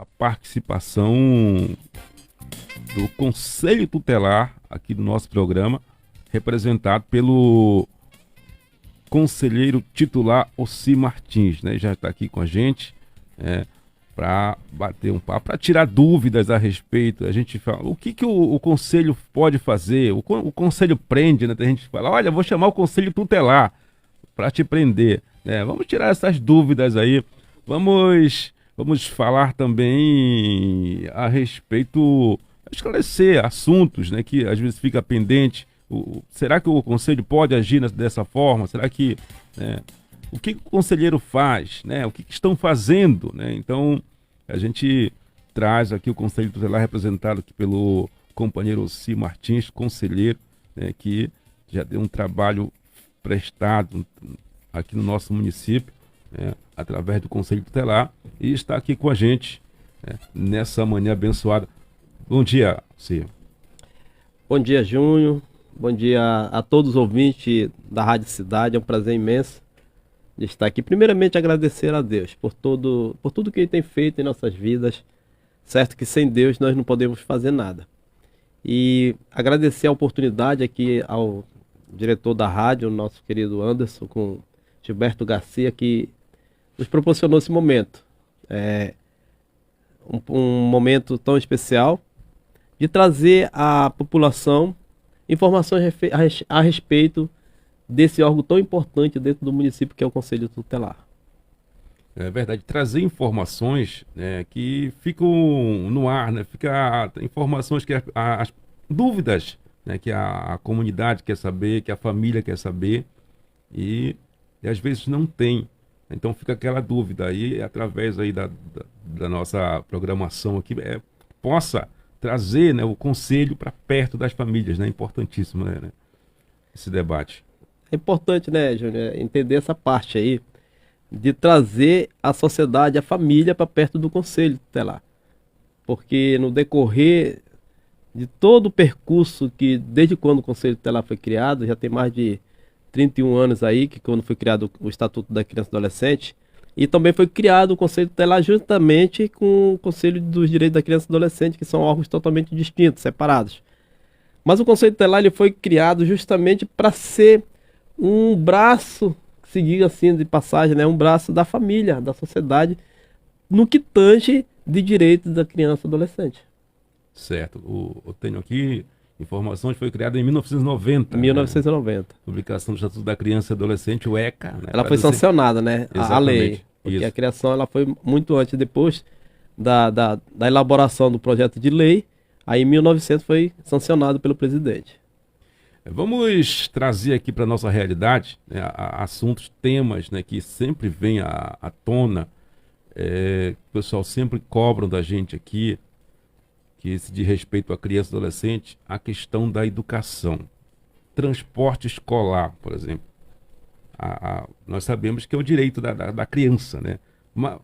a participação do Conselho Tutelar aqui do nosso programa, representado pelo conselheiro titular Ossi Martins, né? Já está aqui com a gente para bater um papo, para tirar dúvidas a respeito. A gente fala, o que o conselho pode fazer? O conselho prende, né? A gente fala, olha, vou chamar o Conselho Tutelar para te prender, né? Vamos tirar essas dúvidas aí. Vamos falar também a respeito, esclarecer assuntos, né, que às vezes fica pendente. Será que o conselho pode agir dessa forma? Será que o que o conselheiro faz, né? O que estão fazendo, né? Então a gente traz aqui o Conselho Tutelar representado aqui pelo companheiro Ossi Martins, conselheiro, né, que já deu um trabalho prestado aqui no nosso município, através do Conselho Tutelar, e está aqui com a gente nessa manhã abençoada. Bom dia, Ossi. Bom dia, Júnior. Bom dia a todos os ouvintes da Rádio Cidade. É um prazer imenso de estar aqui. Primeiramente, agradecer a Deus por tudo que Ele tem feito em nossas vidas. Certo que sem Deus nós não podemos fazer nada. E agradecer a oportunidade aqui ao diretor da rádio, o nosso querido Anderson, com Gilberto Garcia, que nos proporcionou esse momento. Um momento tão especial de trazer à população informações a respeito desse órgão tão importante dentro do município que é o Conselho Tutelar. É verdade, trazer informações, né, que ficam no ar, né, informações que as dúvidas, né, que a comunidade quer saber, que a família quer saber e às vezes não tem. Então fica aquela dúvida aí, através aí da nossa programação aqui, possa trazer, né, o conselho para perto das famílias, né? Importantíssimo, né, esse debate. É importante, né, Júnior, entender essa parte aí, de trazer a sociedade, a família para perto do Conselho Tutelar. Porque no decorrer de todo o percurso que, desde quando o Conselho Tutelar foi criado, já tem mais de 31 anos aí, que quando foi criado o Estatuto da Criança e do Adolescente, e também foi criado o Conselho Tutelar juntamente com o Conselho dos Direitos da Criança e do Adolescente, que são órgãos totalmente distintos, separados. Mas o Conselho Tutelar ele foi criado justamente para ser um braço, seguir assim de passagem, né, um braço da família, da sociedade, no que tange de direitos da criança e adolescente. Certo. Eu tenho aqui informações, foi criada em 1990. 1990. Né? Publicação do Estatuto da Criança e Adolescente, o ECA. Né? Ela foi sancionada, né? A lei. Porque isso. A criação ela foi muito antes, depois da elaboração do projeto de lei. Aí em 1900 foi sancionado pelo presidente. Vamos trazer aqui para a nossa realidade, né, assuntos, temas, né, que sempre vêm à tona. O pessoal sempre cobram da gente aqui, que se diz respeito à criança e adolescente, a questão da educação. Transporte escolar, por exemplo. Nós sabemos que é o direito da criança, né?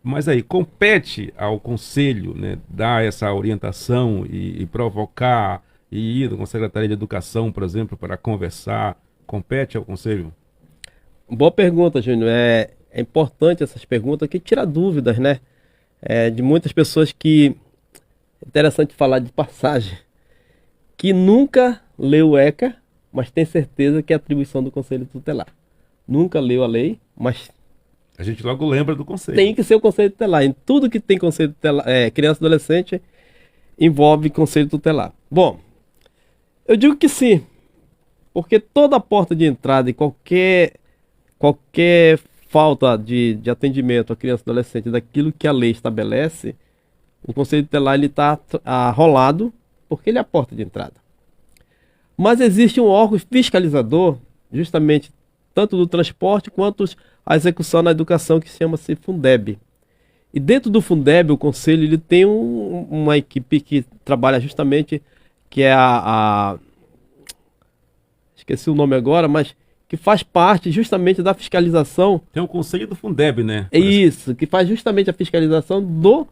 Mas aí, compete ao conselho, né, dar essa orientação e provocar, e ir com a Secretaria de Educação, por exemplo, para conversar. Compete ao conselho? Boa pergunta, Júnior. É importante essas perguntas que tira dúvidas, né? De muitas pessoas que... Interessante falar de passagem, que nunca leu o ECA, mas tem certeza que é atribuição do Conselho Tutelar. Nunca leu a lei, mas... A gente logo lembra do Conselho. Tem que ser o Conselho Tutelar. Em tudo que tem Conselho Tutelar, criança e adolescente, envolve Conselho Tutelar. Bom, eu digo que sim, porque toda porta de entrada e qualquer falta de atendimento à criança e adolescente daquilo que a lei estabelece, o Conselho Tutelar está arrolado porque ele é a porta de entrada. Mas existe um órgão fiscalizador, justamente tanto do transporte quanto a execução na educação, que chama-se Fundeb. E dentro do Fundeb, o Conselho ele tem uma equipe que trabalha justamente, que é esqueci o nome agora, mas que faz parte justamente da fiscalização. Tem o Conselho do Fundeb, né? É isso, que faz justamente a fiscalização do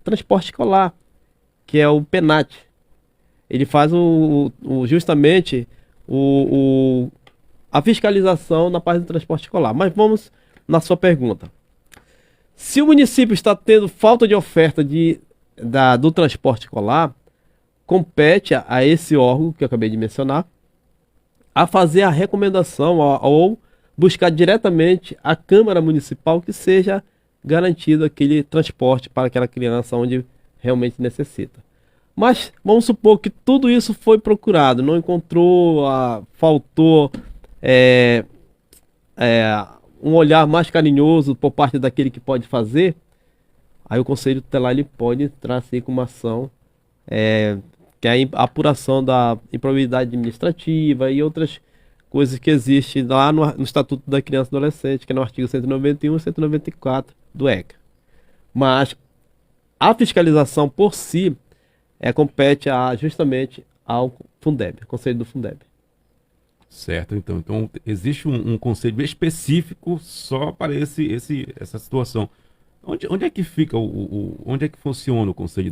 transporte escolar, que é o PENAT. Ele faz justamente a fiscalização na parte do transporte escolar. Mas vamos na sua pergunta. Se o município está tendo falta de oferta de do transporte escolar, compete a esse órgão que eu acabei de mencionar a fazer a recomendação ou buscar diretamente a Câmara Municipal que seja garantido aquele transporte para aquela criança onde realmente necessita. Mas vamos supor que tudo isso foi procurado, não encontrou, faltou um olhar mais carinhoso por parte daquele que pode fazer, aí o Conselho Tutelar ele pode entrar assim, com uma ação que é a apuração da improbidade administrativa e outras coisas que existem lá no Estatuto da Criança e Adolescente, que é no artigo 191 e 194 do ECA. Mas a fiscalização por si compete justamente ao Fundeb, Conselho do Fundeb. Certo, então existe um conselho específico só para essa situação. Onde é que fica, onde é que funciona o conselho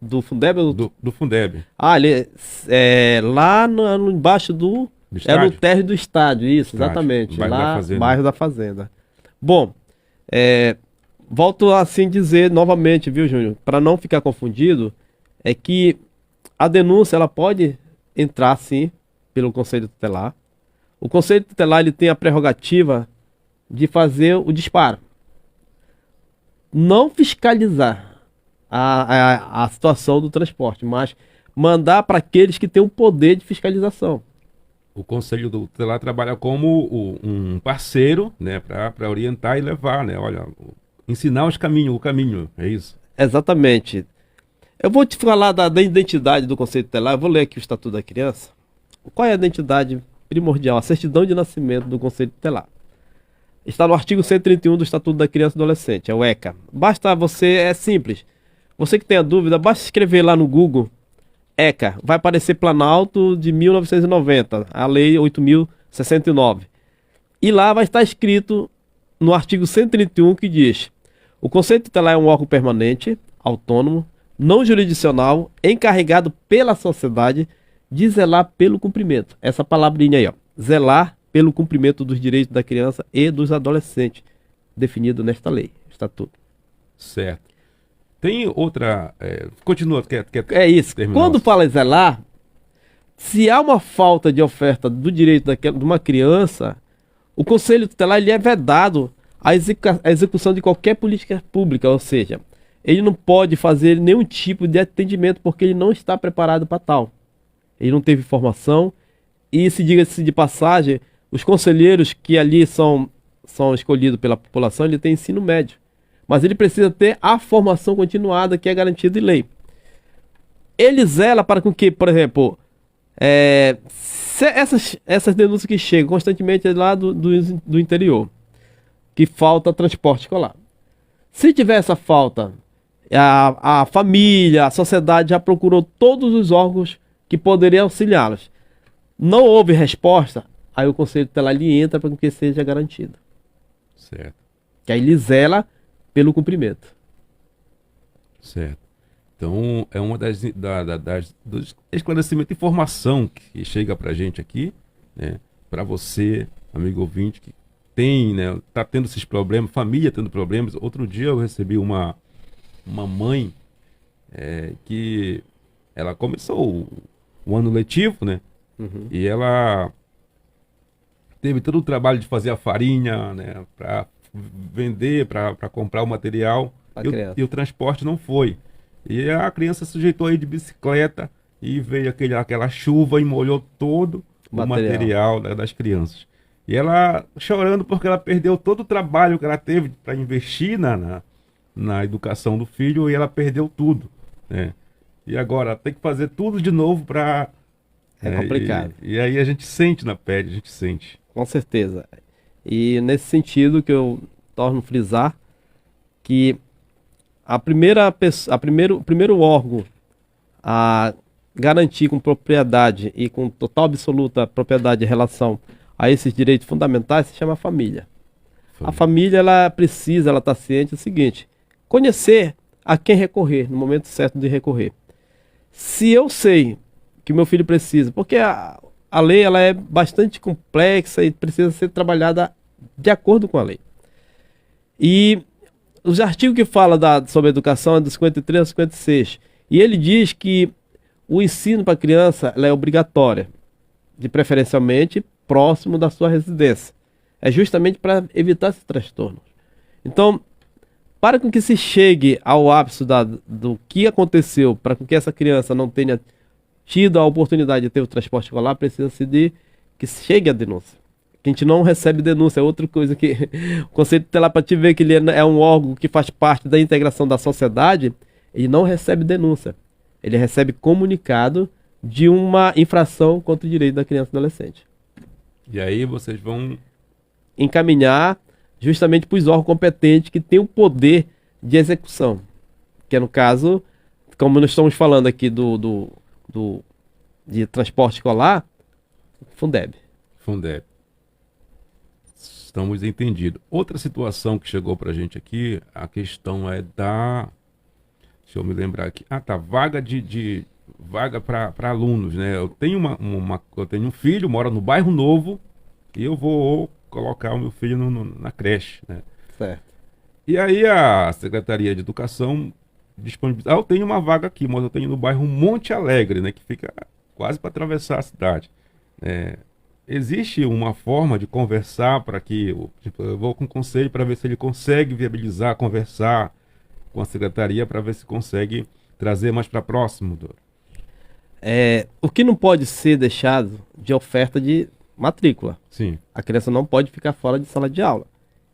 do Fundeb? Do Fundeb. Ele lá embaixo do no térreo do estádio, isso, exatamente. Lá, bairro da Fazenda. Bom, volto a assim dizer novamente, viu, Júnior? Para não ficar confundido, é que a denúncia ela pode entrar, sim, pelo Conselho Tutelar. O Conselho Tutelar ele tem a prerrogativa de fazer o disparo. Não fiscalizar a situação do transporte, mas mandar para aqueles que têm o poder de fiscalização. O Conselho Tutelar trabalha como um parceiro, né, para orientar e levar, né? Olha, ensinar o caminho, é isso? Exatamente. Eu vou te falar da identidade do Conselho Tutelar, eu vou ler aqui o Estatuto da Criança. Qual é a identidade primordial? A certidão de nascimento do Conselho Tutelar. Está no artigo 131 do Estatuto da Criança e Adolescente, é o ECA. É simples. Você que tenha dúvida, basta escrever lá no Google, ECA, vai aparecer Planalto de 1990, a Lei 8.069. E lá vai estar escrito no artigo 131 que diz: o Conselho Tutelar é um órgão permanente, autônomo, não jurisdicional, encarregado pela sociedade de zelar pelo cumprimento. Essa palavrinha aí, ó, zelar pelo cumprimento dos direitos da criança e dos adolescentes, definido nesta lei, estatuto. Certo. Tem outra... continua, quer é isso. Quando fala em zelar, se há uma falta de oferta do direito de uma criança, o Conselho Tutelar ele é vedado a execução de qualquer política pública, ou seja, ele não pode fazer nenhum tipo de atendimento porque ele não está preparado para tal. Ele não teve formação e, se diga-se de passagem, os conselheiros que ali são escolhidos pela população, ele tem ensino médio. Mas ele precisa ter a formação continuada que é garantida em lei. Ele zela para que, por exemplo, essas denúncias que chegam constantemente lá do interior, que falta transporte escolar. Se tiver essa falta, a família, a sociedade já procurou todos os órgãos que poderiam auxiliá-los. Não houve resposta, aí o Conselho Tutelar ele entra para que seja garantido. Certo. Que aí ele zela pelo cumprimento. Certo. Então, é uma dos esclarecimentos de informação que chega para a gente aqui, né? Para você, amigo ouvinte, que tem, né? Tá tendo esses problemas, família tendo problemas. Outro dia eu recebi uma mãe que ela começou o ano letivo, né? Uhum. E ela teve todo o trabalho de fazer a farinha, né? Para vender, para comprar o material. E o transporte não foi. E a criança se sujeitou aí de bicicleta e veio aquela chuva e molhou todo o material das crianças. E ela chorando porque ela perdeu todo o trabalho que ela teve para investir na educação do filho e ela perdeu tudo, né? E agora tem que fazer tudo de novo para... É complicado. E aí a gente sente na pele, a gente sente. Com certeza. E nesse sentido que eu torno a frisar que o primeiro órgão a garantir com propriedade e com total absoluta propriedade em relação a esses direitos fundamentais se chama família. A família ela está ciente do seguinte: conhecer a quem recorrer no momento certo de recorrer. Se eu sei que o meu filho precisa, porque a lei ela é bastante complexa e precisa ser trabalhada de acordo com a lei. E os artigos que falam sobre educação é do 53 ao 56. E ele diz que o ensino para a criança ela é obrigatória, de preferencialmente próximo da sua residência. É justamente para evitar esses transtornos. Então, para com que se chegue ao ápice do que aconteceu, para que essa criança não tenha tido a oportunidade de ter o transporte escolar, precisa-se de que chegue a denúncia. Que a gente não recebe denúncia, é outra coisa que o Conselho Tutelar, para te ver que ele é um órgão que faz parte da integração da sociedade, ele não recebe denúncia. Ele recebe comunicado de uma infração contra o direito da criança e do adolescente. E aí vocês vão encaminhar justamente para os órgãos competentes que têm o poder de execução. Que é no caso, como nós estamos falando aqui de transporte escolar, Fundeb. Fundeb. Estamos entendidos. Outra situação que chegou para a gente aqui, a questão é da... Deixa eu me lembrar aqui. Vaga para alunos, né? Eu tenho eu tenho um filho, mora no bairro Novo, e eu vou colocar o meu filho na creche, né? Certo. E aí a Secretaria de Educação disponibiliza. Eu tenho uma vaga aqui, mas eu tenho no bairro Monte Alegre, né? Que fica quase para atravessar a cidade. Existe uma forma de conversar para que... eu vou com o conselho para ver se ele consegue viabilizar, conversar com a secretaria para ver se consegue trazer mais para próximo, doutor. O que não pode ser deixado de oferta de matrícula. Sim. A criança não pode ficar fora de sala de aula.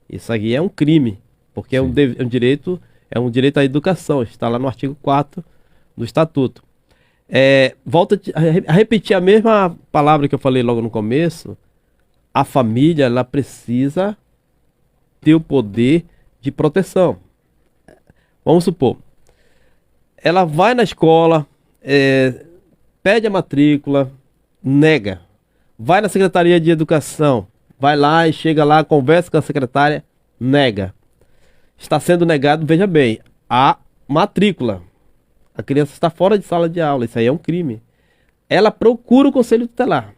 Isso aí é um crime, porque é um direito à educação, está lá no artigo 4 do Estatuto. Volto a repetir a mesma palavra que eu falei logo no começo. A família, ela precisa ter o poder de proteção. Vamos supor, ela vai na escola, pede a matrícula, nega. Vai na Secretaria de Educação, vai lá e chega lá, conversa com a secretária, nega. Está sendo negado, veja bem, a matrícula. A criança está fora de sala de aula, isso aí é um crime. Ela procura o Conselho Tutelar.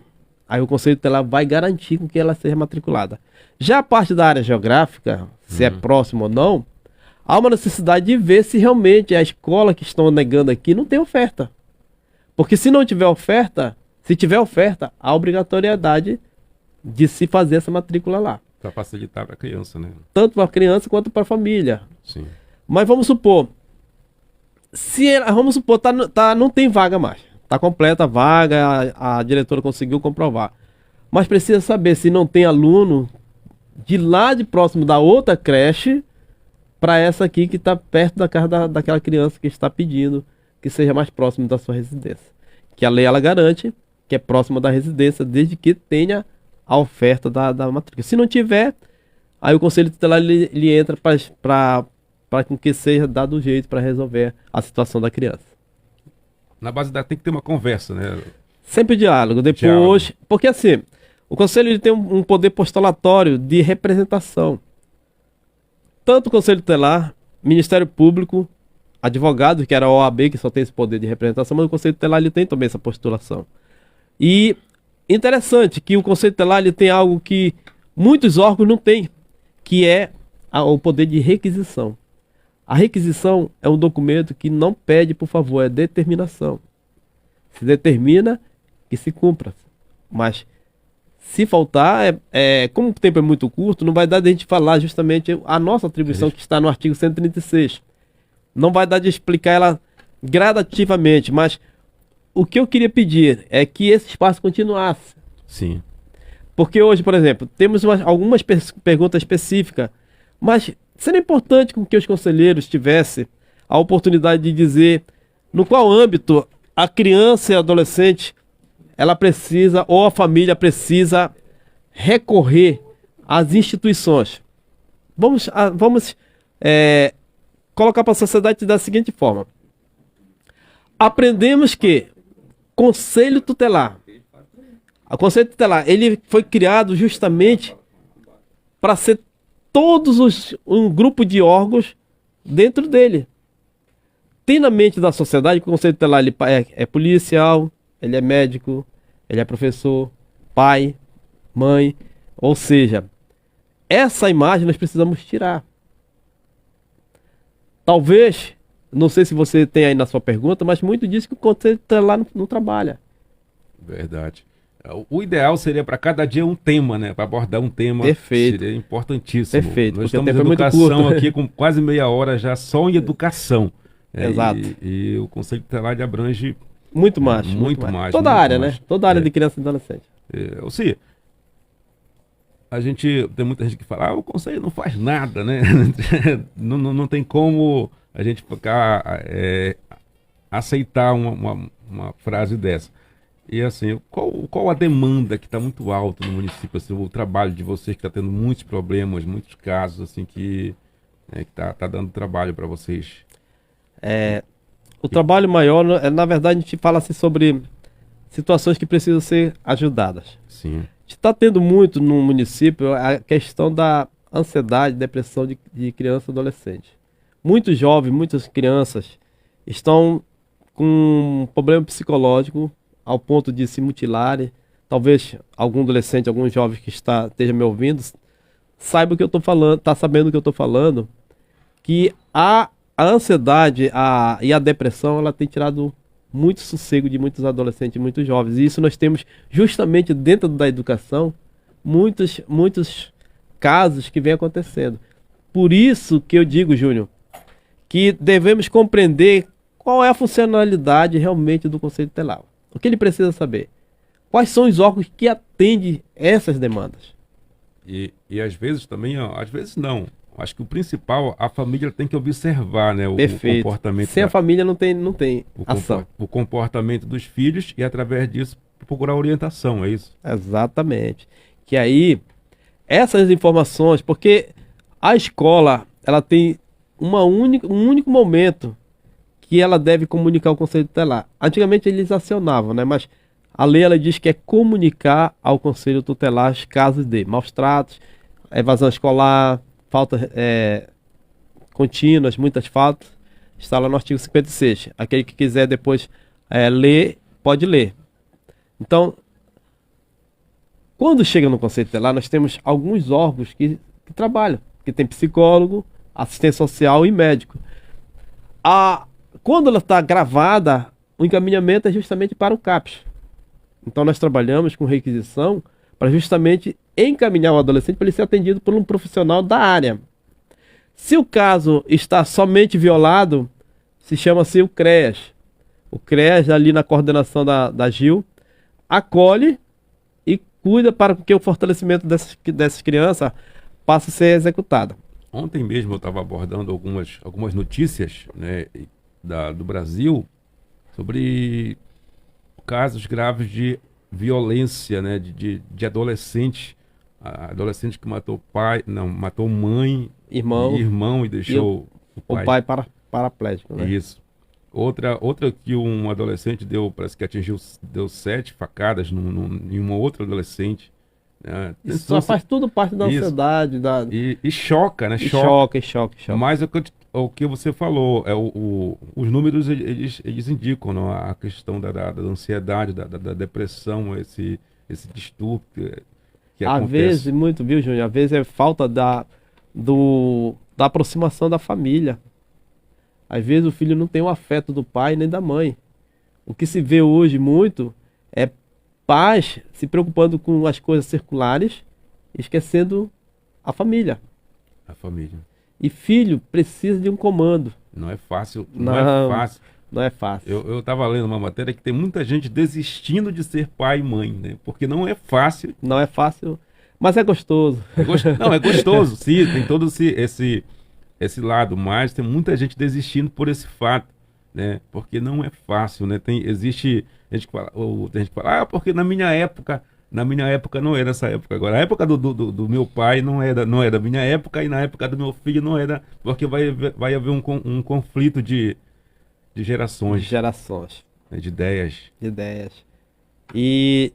Aí o Conselho Tutelar vai garantir com que ela seja matriculada. Já a parte da área geográfica, se é próximo ou não, há uma necessidade de ver se realmente a escola que estão negando aqui não tem oferta. Porque se não tiver oferta, se tiver oferta, há obrigatoriedade de se fazer essa matrícula lá. Para facilitar para a criança, né? Tanto para a criança quanto para a família. Sim. Mas vamos supor, não tem vaga mais. Está completa a vaga, a diretora conseguiu comprovar. Mas precisa saber se não tem aluno de lá de próximo da outra creche para essa aqui que está perto da casa daquela criança que está pedindo que seja mais próximo da sua residência. Que a lei ela garante que é próxima da residência desde que tenha a oferta da matrícula. Se não tiver, aí o Conselho Tutelar ele entra para que seja dado o jeito para resolver a situação da criança. Na base tem que ter uma conversa, né? Sempre diálogo. Depois, porque assim, o Conselho ele tem um poder postulatório de representação. Tanto o Conselho Tutelar, Ministério Público, advogado, que era a OAB, que só tem esse poder de representação, mas o Conselho Tutelar ele tem também essa postulação. E interessante que o Conselho Tutelar ele tem algo que muitos órgãos não têm, que é o poder de requisição. A requisição é um documento que não pede, por favor, é determinação. Se determina que se cumpra. Mas se faltar, como o tempo é muito curto, não vai dar de a gente falar justamente a nossa atribuição que está no artigo 136. Não vai dar de explicar ela gradativamente, mas o que eu queria pedir é que esse espaço continuasse. Sim. Porque hoje, por exemplo, temos algumas perguntas específicas, mas seria importante que os conselheiros tivessem a oportunidade de dizer no qual âmbito a criança e a adolescente ela precisa, ou a família precisa recorrer às instituições. Vamos colocar para a sociedade da seguinte forma. Aprendemos que Conselho Tutelar, o Conselho Tutelar, ele foi criado justamente para ser um grupo de órgãos dentro dele. Tem na mente da sociedade que o Conselho Tutelar ele é policial, ele é médico, ele é professor, pai, mãe. Ou seja, essa imagem nós precisamos tirar. Talvez, não sei se você tem aí na sua pergunta, mas muito diz que o conselho tutelar não trabalha. Verdade. O ideal seria para cada dia um tema, né? Para abordar um tema. Perfeito. Seria importantíssimo. Perfeito, Nós porque o estamos tempo em é muito educação curto. aqui com quase meia hora já só em educação. Exato. E o Conselho Tutelar abrange Muito mais. muito mais. Toda a muito área, mais. né? Toda a área de criança e adolescente. Ou seja, a gente tem muita gente que fala, o Conselho não faz nada, né? não tem como a gente ficar aceitar uma frase dessa. E assim, qual a demanda que está muito alta no município? Assim, o trabalho de vocês que está tendo muitos problemas, muitos casos assim que tá dando trabalho para vocês. O trabalho maior, na verdade, a gente fala assim sobre situações que precisam ser ajudadas. Sim. A gente está tendo muito no município a questão da ansiedade, depressão de criança e adolescente. Muitos jovens, muitas crianças estão com um problema psicológico ao ponto de se mutilarem. Talvez algum adolescente, algum jovem que esteja me ouvindo, saiba o que eu estou falando, está sabendo o que eu estou falando, que a ansiedade e a depressão, ela tem tirado muito sossego de muitos adolescentes, muitos jovens. E isso nós temos justamente dentro da educação muitos casos que vem acontecendo. Por isso que eu digo, Júnior, que devemos compreender qual é a funcionalidade realmente do Conselho Tutelar. O que ele precisa saber? Quais são os órgãos que atendem essas demandas? E às vezes também, às vezes não. Acho que o principal, a família tem que observar, né, o comportamento. Sem a família não tem ação. O comportamento dos filhos e, através disso, procurar orientação, é isso? Exatamente. Que aí, essas informações, porque a escola, ela tem um único momento que ela deve comunicar ao Conselho Tutelar. Antigamente eles acionavam, né, mas a lei ela diz que é comunicar ao Conselho Tutelar os casos de maus tratos, evasão escolar, faltas contínuas, muitas faltas, está lá no artigo 56. Aquele que quiser depois ler, pode ler. Então, quando chega no Conselho Tutelar, nós temos alguns órgãos que trabalham, que tem psicólogo, assistente social e médico. Quando ela está gravada, o encaminhamento é justamente para o CAPS. Então, nós trabalhamos com requisição para justamente encaminhar o adolescente para ele ser atendido por um profissional da área. Se o caso está somente violado, se chama-se o CREAS. O CREAS, ali na coordenação da GIL, acolhe e cuida para que o fortalecimento dessas crianças passe a ser executado. Ontem mesmo eu estava abordando algumas notícias, né, do Brasil sobre casos graves de violência, né, de adolescente que matou matou mãe, irmão e deixou o pai paraplégico, né? Isso. Outra que um adolescente parece que deu 7 facadas em uma outra adolescente. Né? Isso só faz tudo parte da ansiedade. E choca, né? Choca. Mas o que você falou, os números eles indicam, não? A questão da ansiedade, da depressão, esse distúrbio que às acontece. Vezes, muito, viu, Júnior? Às vezes é falta da aproximação da família. Às vezes o filho não tem o afeto do pai nem da mãe. O que se vê hoje muito é pais se preocupando com as coisas circulares, esquecendo a família. A família. E filho precisa de um comando. Não é fácil. Não é fácil. Não é fácil. Eu estava lendo uma matéria que tem muita gente desistindo de ser pai e mãe, né? Porque não é fácil. Não é fácil, mas é gostoso. Não, é gostoso, sim, tem todo esse lado, mas tem muita gente desistindo por esse fato, né? Porque não é fácil, né? Tem gente que fala, porque na minha época não era essa época. Agora, a época do meu pai não é da minha época, e na época do meu filho não era, porque vai haver um conflito de gerações. Né? De ideias. E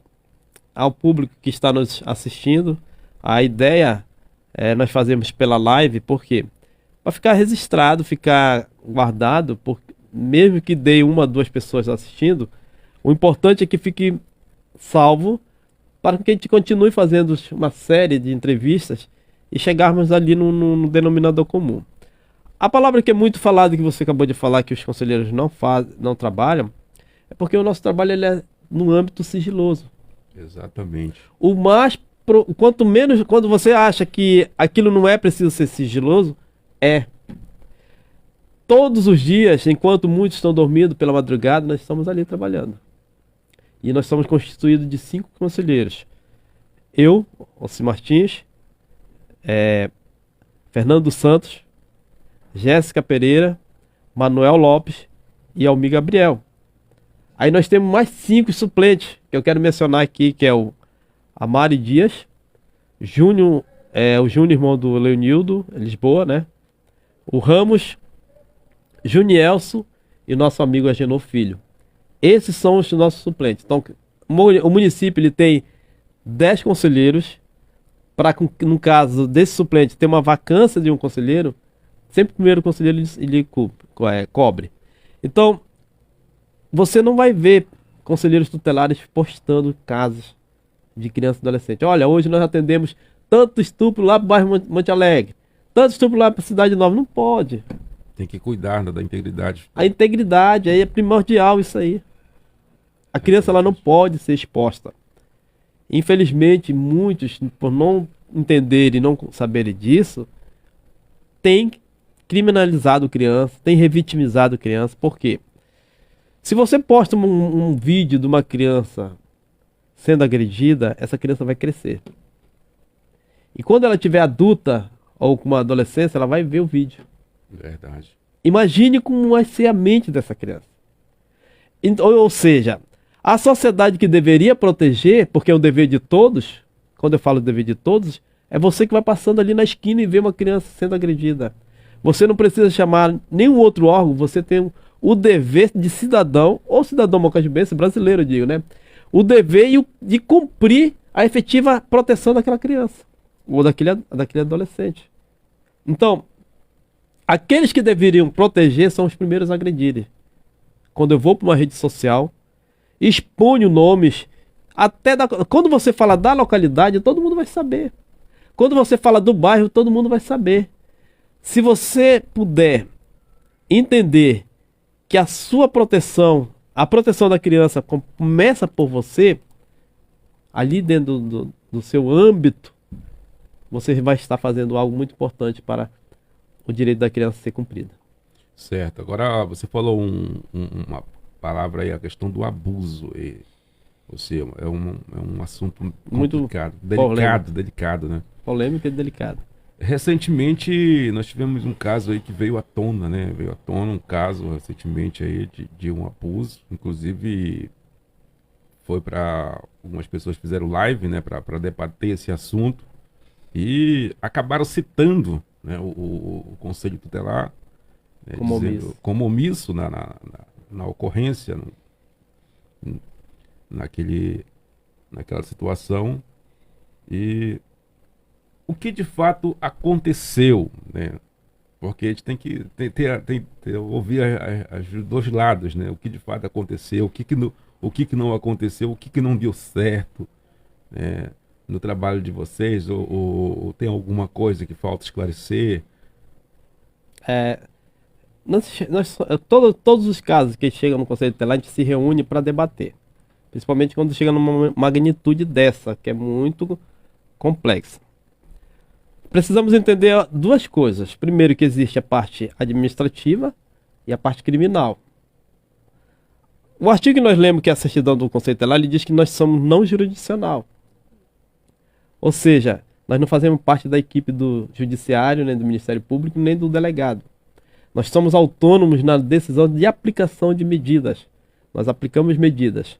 ao público que está nos assistindo, a ideia é nós fazemos pela live, por quê? Para ficar registrado, ficar guardado, mesmo que dê 1 ou 2 pessoas assistindo, o importante é que fique salvo para que a gente continue fazendo uma série de entrevistas e chegarmos ali no denominador comum. A palavra que é muito falada, que você acabou de falar, que os conselheiros não trabalham, é porque o nosso trabalho ele é no âmbito sigiloso. Exatamente. Quanto menos, quando você acha que aquilo não é preciso ser sigiloso, é. Todos os dias, enquanto muitos estão dormindo pela madrugada, nós estamos ali trabalhando. E nós somos constituídos de 5 conselheiros. Eu, Ossi Martins, Fernando Santos, Jéssica Pereira, Manuel Lopes e Almir Gabriel. Aí nós temos mais 5 suplentes, que eu quero mencionar aqui, que é o Amari Dias, Júnior, o Júnior, irmão do Leonildo, Lisboa, né? O Ramos, Junielso e nosso amigo Agenor Filho. Esses são os nossos suplentes. Então, o município ele tem 10 conselheiros. Para, no caso desse suplente, ter uma vacância de um conselheiro, sempre o primeiro conselheiro ele cobre. Então, você não vai ver conselheiros tutelares postando casos de criança e adolescente. Olha, hoje nós atendemos tanto estupro lá para o bairro Monte Alegre, tanto estupro lá para a Cidade Nova. Não pode. Tem que cuidar, né, da integridade. A integridade aí é primordial, isso aí. A criança ela não pode ser exposta. Infelizmente, muitos, por não entenderem e não saberem disso, têm criminalizado criança, têm revitimizado criança. Por quê? Se você posta um vídeo de uma criança sendo agredida, essa criança vai crescer. E quando ela tiver adulta ou com uma adolescência, ela vai ver o vídeo. Verdade. Imagine como vai ser a mente dessa criança. Ou seja, a sociedade que deveria proteger, porque é o dever de todos, quando eu falo dever de todos, é você que vai passando ali na esquina e vê uma criança sendo agredida. Você não precisa chamar nenhum outro órgão, você tem o dever de cidadão, ou cidadão mocajibense, brasileiro, eu digo, né? O dever de cumprir a efetiva proteção daquela criança, ou daquele adolescente. Então, aqueles que deveriam proteger são os primeiros a agredirem. Quando eu vou para uma rede social, exponho nomes, quando você fala da localidade, todo mundo vai saber. Quando você fala do bairro, todo mundo vai saber. Se você puder entender que a sua proteção, a proteção da criança começa por você, ali dentro do seu âmbito, você vai estar fazendo algo muito importante para o direito da criança ser cumprido. Certo. Agora, você falou uma palavra aí, a questão do abuso. Ou seja, é um assunto complicado, muito delicado, né? Polêmico e delicado. Recentemente, nós tivemos um caso aí que veio à tona, né? Veio à tona um caso recentemente aí de um abuso. Inclusive, foi para algumas pessoas fizeram live, né? Para debater esse assunto. E acabaram citando, né, o Conselho Tutelar, né, como omisso na ocorrência, naquela situação. E o que de fato aconteceu, né? Porque a gente tem que ouvir os dois lados, né? O que de fato aconteceu, o que não aconteceu, o que não deu certo, né, no trabalho de vocês, ou tem alguma coisa que falta esclarecer? Todos os casos que chegam no Conselho Tutelar, a gente se reúne para debater. Principalmente quando chega numa magnitude dessa, que é muito complexa. Precisamos entender duas coisas. Primeiro, que existe a parte administrativa e a parte criminal. O artigo que nós lemos, que é a certidão do Conselho Tutelar, ele diz que nós somos não jurisdicional. Ou seja, nós não fazemos parte da equipe do Judiciário, nem do Ministério Público, nem do delegado. Nós somos autônomos na decisão de aplicação de medidas. Nós aplicamos medidas.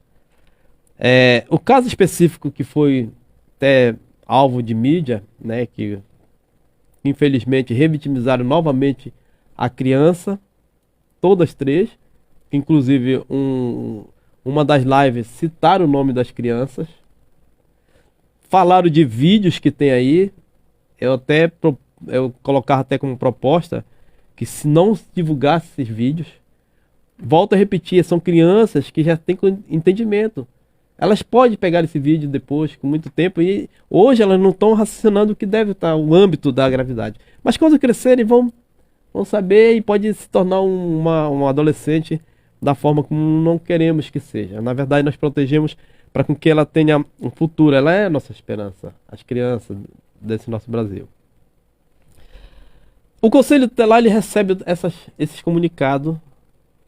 O caso específico que foi até alvo de mídia, né, que infelizmente revitimizaram novamente a criança, todas 3, inclusive uma das lives citaram o nome das crianças, falaram de vídeos que tem aí, eu colocava até como proposta que se não divulgasse esses vídeos, volto a repetir, são crianças que já têm entendimento. Elas podem pegar esse vídeo depois, com muito tempo, e hoje elas não estão raciocinando o que deve estar o âmbito da gravidade. Mas quando crescerem, vão vão saber e pode se tornar um adolescente da forma como não queremos que seja. Na verdade, nós protegemos para que ela tenha um futuro. Ela é a nossa esperança, as crianças desse nosso Brasil. O Conselho Tutelar ele recebe esses comunicados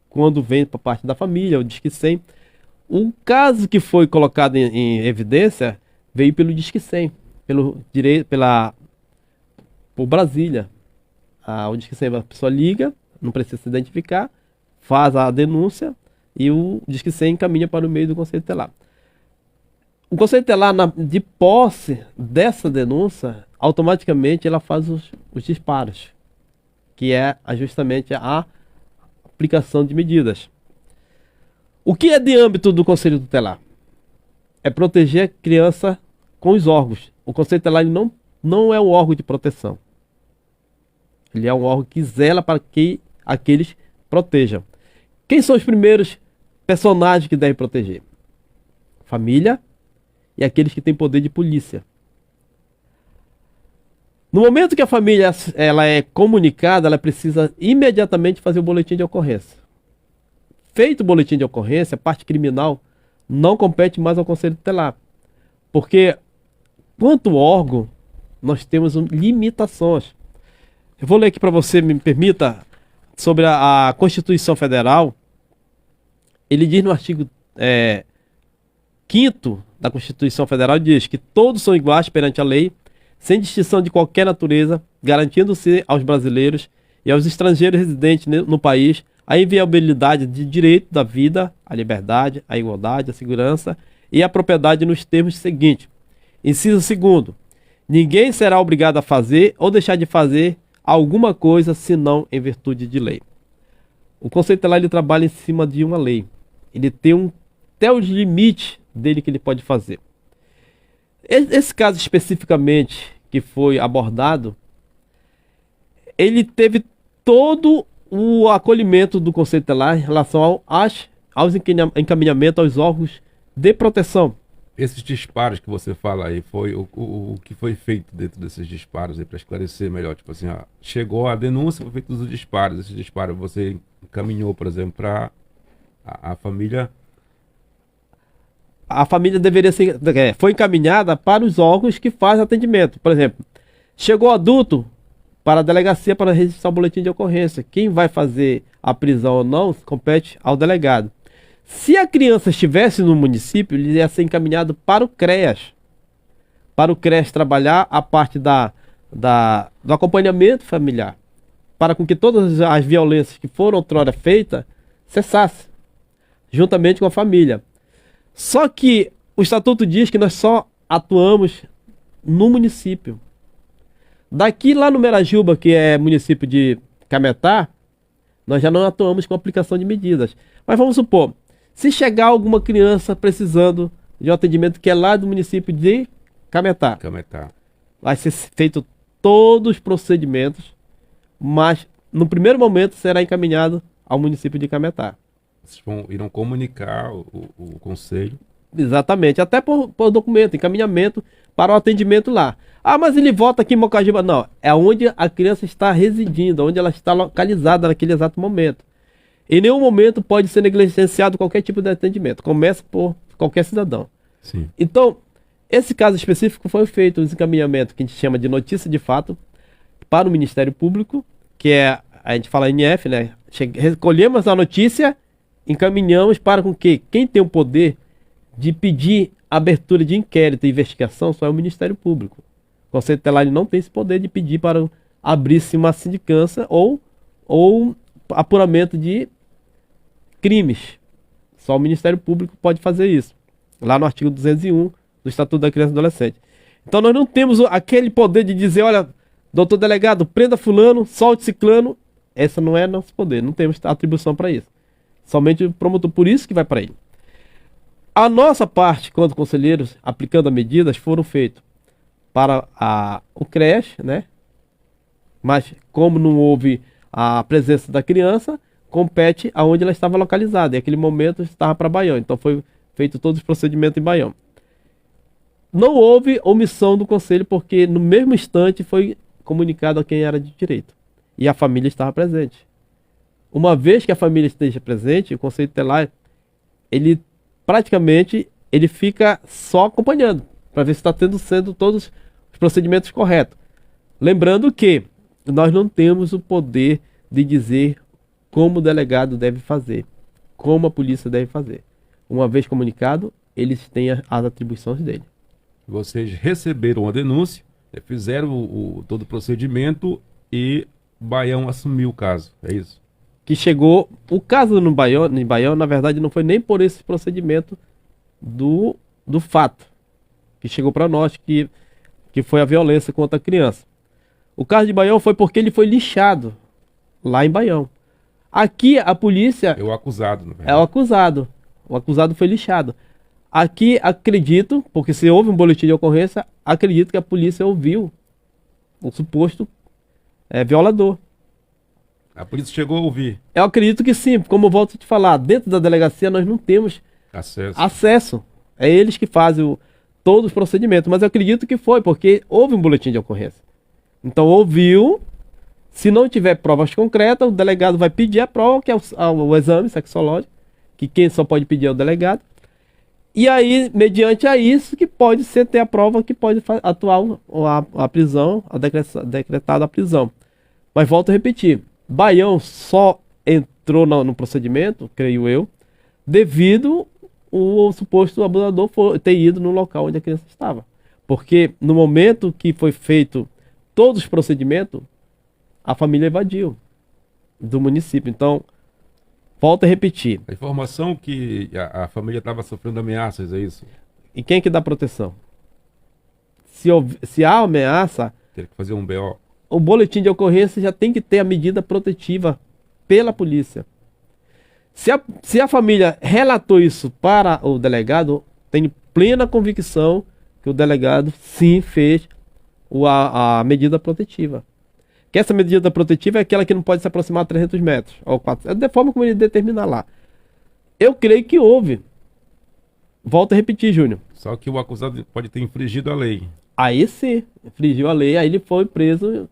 quando vem para parte da família, o Disque 100. O caso que foi colocado em evidência veio pelo Disque 100, por Brasília. O Disque 100, a pessoa liga, não precisa se identificar, faz a denúncia e o Disque 100 encaminha para o meio do Conselho Tutelar. O Conselho Tutelar, de posse dessa denúncia, automaticamente ela faz os disparos, que é justamente a aplicação de medidas. O que é de âmbito do Conselho Tutelar? É proteger a criança com os órgãos. O Conselho Tutelar ele não é um órgão de proteção. Ele é um órgão que zela para que aqueles protejam. Quem são os primeiros personagens que devem proteger? Família e aqueles que têm poder de polícia. No momento que a família ela é comunicada, ela precisa imediatamente fazer o boletim de ocorrência. Feito o boletim de ocorrência, a parte criminal não compete mais ao Conselho Tutelar. Porque, quanto órgão, nós temos limitações. Eu vou ler aqui para você, me permita, sobre a Constituição Federal. Ele diz no artigo 5º da Constituição Federal, diz que todos são iguais perante a lei, sem distinção de qualquer natureza, garantindo-se aos brasileiros e aos estrangeiros residentes no país a inviolabilidade de direito da vida, a liberdade, a igualdade, a segurança e a propriedade nos termos seguintes. Inciso 2º. Ninguém será obrigado a fazer ou deixar de fazer alguma coisa senão em virtude de lei. O Conselho Tutelar ele trabalha em cima de uma lei. Ele tem até os limites dele que ele pode fazer. Esse caso especificamente que foi abordado, ele teve todo o acolhimento do Conselho Tutelar em relação aos encaminhamentos aos órgãos de proteção. Esses disparos que você fala aí, foi o que foi feito dentro desses disparos aí, para esclarecer melhor, tipo assim, chegou a denúncia, foi feito os disparos, esses disparos você encaminhou, por exemplo, para a família. A família deveria ser, foi encaminhada para os órgãos que fazem atendimento. Por exemplo, chegou adulto para a delegacia para registrar o boletim de ocorrência. Quem vai fazer a prisão ou não compete ao delegado. Se a criança estivesse no município, ele ia ser encaminhado para o CREAS. Para o CREAS trabalhar a parte do acompanhamento familiar. Para com que todas as violências que foram outrora feitas cessassem. Juntamente com a família. Só que o estatuto diz que nós só atuamos no município. Daqui lá no Merajuba, que é município de Cametá, nós já não atuamos com aplicação de medidas. Mas vamos supor, se chegar alguma criança precisando de um atendimento que é lá do município de Cametá, vai ser feito todos os procedimentos, mas no primeiro momento será encaminhado ao município de Cametá. Vocês irão comunicar o conselho. Exatamente, até por documento, encaminhamento para o atendimento lá. Mas ele volta aqui em Mocajiba. Não, é onde a criança está residindo, onde ela está localizada naquele exato momento. Em nenhum momento pode ser negligenciado qualquer tipo de atendimento. Começa por qualquer cidadão. Sim. Então, esse caso específico foi feito um encaminhamento que a gente chama de notícia de fato para o Ministério Público, que é, a gente fala NF, né? Recolhemos a notícia, encaminhamos para com que quem tem o poder de pedir abertura de inquérito e investigação só é o Ministério Público. O Conselho Tutelar não tem esse poder de pedir para abrir-se uma sindicância ou apuramento de crimes. Só o Ministério Público pode fazer isso. Lá no artigo 201 do Estatuto da Criança e do Adolescente. Então nós não temos aquele poder de dizer, olha, doutor delegado, prenda fulano, solte ciclano. Essa não é nosso poder, não temos atribuição para isso. Somente o promotor, por isso que vai para ele. A nossa parte, quanto conselheiros, aplicando as medidas, foram feitas para o CREAS, né? Mas como não houve a presença da criança, compete aonde ela estava localizada. E naquele momento estava para Baião. Então foi feito todos os procedimentos em Baião. Não houve omissão do conselho, porque no mesmo instante foi comunicado a quem era de direito. e a família estava presente. Uma vez que a família esteja presente, o conselho tutelar, ele praticamente ele fica só acompanhando, para ver se está sendo todos os procedimentos corretos. Lembrando que nós não temos o poder de dizer como o delegado deve fazer, como a polícia deve fazer. Uma vez comunicado, eles têm as atribuições dele. Vocês receberam a denúncia, fizeram todo o procedimento e o Baião assumiu o caso, é isso? Que chegou, o caso no Baião, na verdade, não foi nem por esse procedimento do fato, que chegou para nós, que foi a violência contra a criança. O caso de Baião foi porque ele foi lixado lá em Baião. Aqui a polícia... É o acusado, na verdade. É o acusado. O acusado foi lixado. Aqui acredito, porque se houve um boletim de ocorrência, acredito que a polícia ouviu o suposto violador. A polícia chegou a ouvir. Eu acredito que sim, como eu volto a te falar, dentro da delegacia nós não temos acesso. É eles que fazem todos os procedimentos, mas eu acredito que foi, porque houve um boletim de ocorrência. Então ouviu, se não tiver provas concretas, o delegado vai pedir a prova, que é o exame sexológico, que quem só pode pedir é o delegado. E aí, mediante a isso, que pode ser ter a prova que pode atuar a prisão, decretada a prisão. Mas volto a repetir, Baião só entrou no procedimento, creio eu, devido o suposto abusador ter ido no local onde a criança estava. Porque no momento que foi feito todos os procedimentos, a família evadiu do município. Então, volto a repetir. A informação que a família estava sofrendo ameaças, é isso? E quem é que dá proteção? Se há ameaça... Tem que fazer um BO. O boletim de ocorrência já tem que ter a medida protetiva pela polícia. Se a família relatou isso para o delegado, tenho plena convicção que o delegado sim fez a medida protetiva. Que essa medida protetiva é aquela que não pode se aproximar a 300 metros ou 400, é da forma como ele determina lá. Eu creio que houve. Volto a repetir, Júnior. Só que o acusado pode ter infringido a lei. Aí sim, infringiu a lei, aí ele foi preso,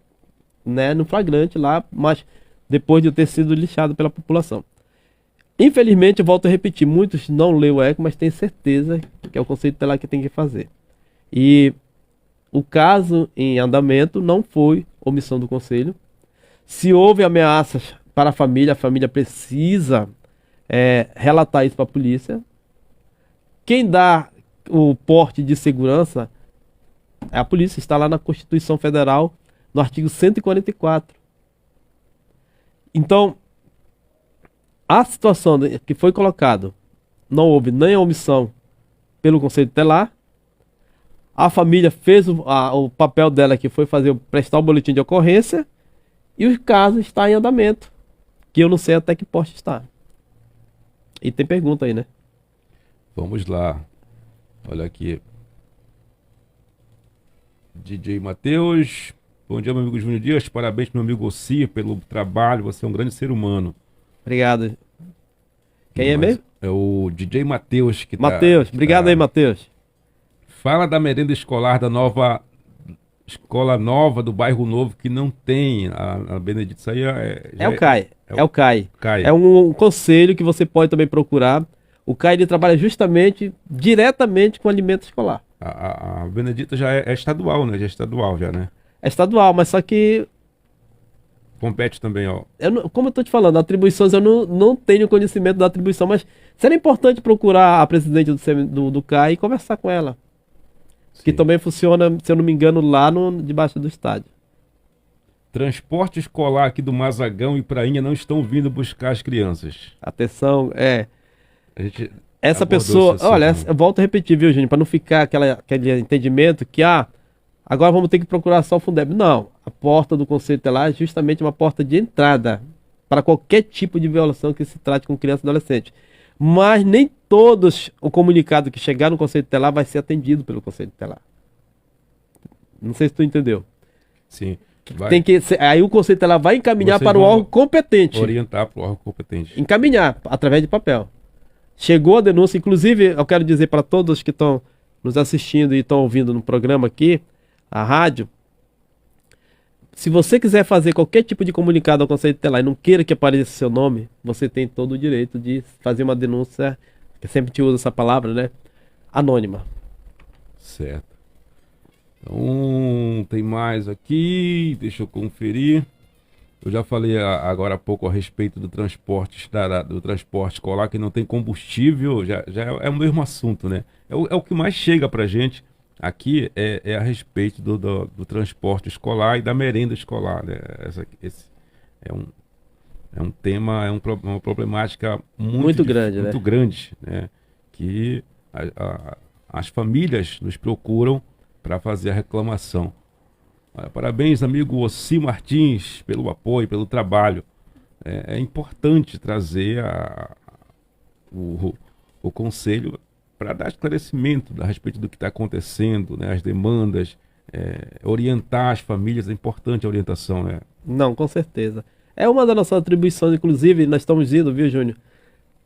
né, no flagrante lá, mas depois de ter sido lixado pela população. Infelizmente, eu volto a repetir, muitos não lêem o ECA, mas tenho certeza que é o conceito tutelar que tem que fazer. E o caso em andamento não foi omissão do conselho. Se houve ameaças para a família precisa relatar isso para a polícia. Quem dá o porte de segurança é a polícia, está lá na Constituição Federal, no artigo 144. Então, a situação que foi colocado, não houve nem a omissão pelo Conselho Tutelar. A família fez o papel dela, que foi prestar o boletim de ocorrência, e o caso está em andamento, que eu não sei até que porte está. E tem pergunta aí, né? Vamos lá. Olha aqui. DJ Matheus. Bom dia, meu amigo Júnior Dias. Parabéns, meu amigo Osir, pelo trabalho. Você é um grande ser humano. Obrigado. Quem é mesmo? É o DJ Matheus. Matheus, obrigado aí, Matheus. Fala da merenda escolar da nova escola nova do bairro Novo, que não tem a Benedito. Isso aí é o CAI. É o CAI. CAI. É um conselho que você pode também procurar. O CAI ele trabalha diretamente com alimento escolar. A Benedita já é estadual, né? Já é estadual, né? É estadual, mas só que... Compete também, ó. Como eu tô te falando, atribuições, eu não tenho conhecimento da atribuição, mas seria importante procurar a presidente do CAI e conversar com ela. Sim. Que também funciona, se eu não me engano, lá debaixo do estádio. Transporte escolar aqui do Mazagão e Prainha não estão vindo buscar as crianças. Atenção, A gente essa pessoa, olha, eu volto a repetir, viu, Júnior, para não ficar aquele entendimento que, agora vamos ter que procurar só o Fundeb. Não, a porta do Conselho Tutelar é justamente uma porta de entrada para qualquer tipo de violação que se trate com criança e adolescente. Mas nem todos o comunicado que chegar no Conselho Tutelar vai ser atendido pelo Conselho Tutelar. Não sei se tu entendeu. Sim. Aí o Conselho Tutelar vai encaminhar para o órgão competente. Orientar para o órgão competente. Encaminhar, através de papel. Chegou a denúncia, inclusive, eu quero dizer para todos que estão nos assistindo e estão ouvindo no programa aqui, a rádio, Se você quiser fazer qualquer tipo de comunicado ao Conselho Tutelar e não queira que apareça seu nome, você tem todo o direito de fazer uma denúncia, que sempre te usa essa palavra, né? Anônima. Certo. Então, tem mais aqui, deixa eu conferir. Eu já falei agora há pouco a respeito do transporte, do transporte escolar, que não tem combustível, já é o mesmo assunto, né? É o que mais chega pra gente aqui, é a respeito do transporte escolar e da merenda escolar, né? Esse é um tema, uma problemática Muito grande, muito né? grande, né? Que as famílias nos procuram para fazer a reclamação. Parabéns, amigo Ossi Martins, pelo apoio, pelo trabalho. É importante trazer o conselho para dar esclarecimento a respeito do que está acontecendo, né, as demandas, orientar as famílias, é importante a orientação, né? Não, com certeza. É uma das nossas atribuições, inclusive, nós estamos indo, viu, Júnior?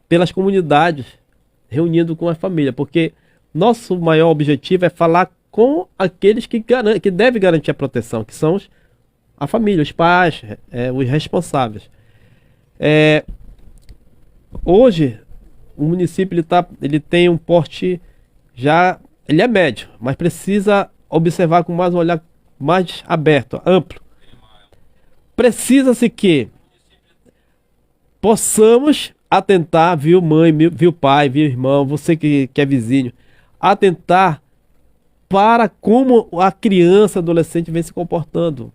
Pelas comunidades, reunindo com a família, porque nosso maior objetivo é falar com aqueles que devem garantir a proteção, que são a família, os pais, os responsáveis. Hoje, o município ele tem um porte ele é médio, mas precisa observar com mais um olhar mais aberto, amplo. Precisa-se que possamos atentar, viu mãe, viu pai, viu irmão, você que é vizinho, atentar para como a criança, adolescente vem se comportando.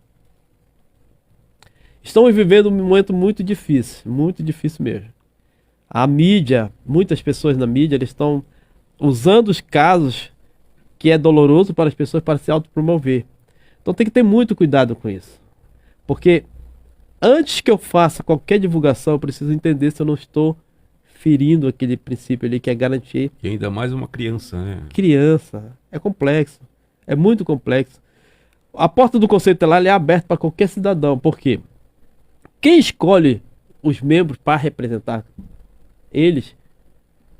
Estamos vivendo um momento muito difícil mesmo. A mídia, muitas pessoas na mídia, eles estão usando os casos que é doloroso para as pessoas para se autopromover. Então tem que ter muito cuidado com isso. Porque antes que eu faça qualquer divulgação, eu preciso entender se eu não estou ferindo aquele princípio ali que é garantir. E ainda mais uma criança, né? Criança. É complexo. É muito complexo. A porta do Conselho Tutelar é aberta para qualquer cidadão. Por quê? Quem escolhe os membros para representar eles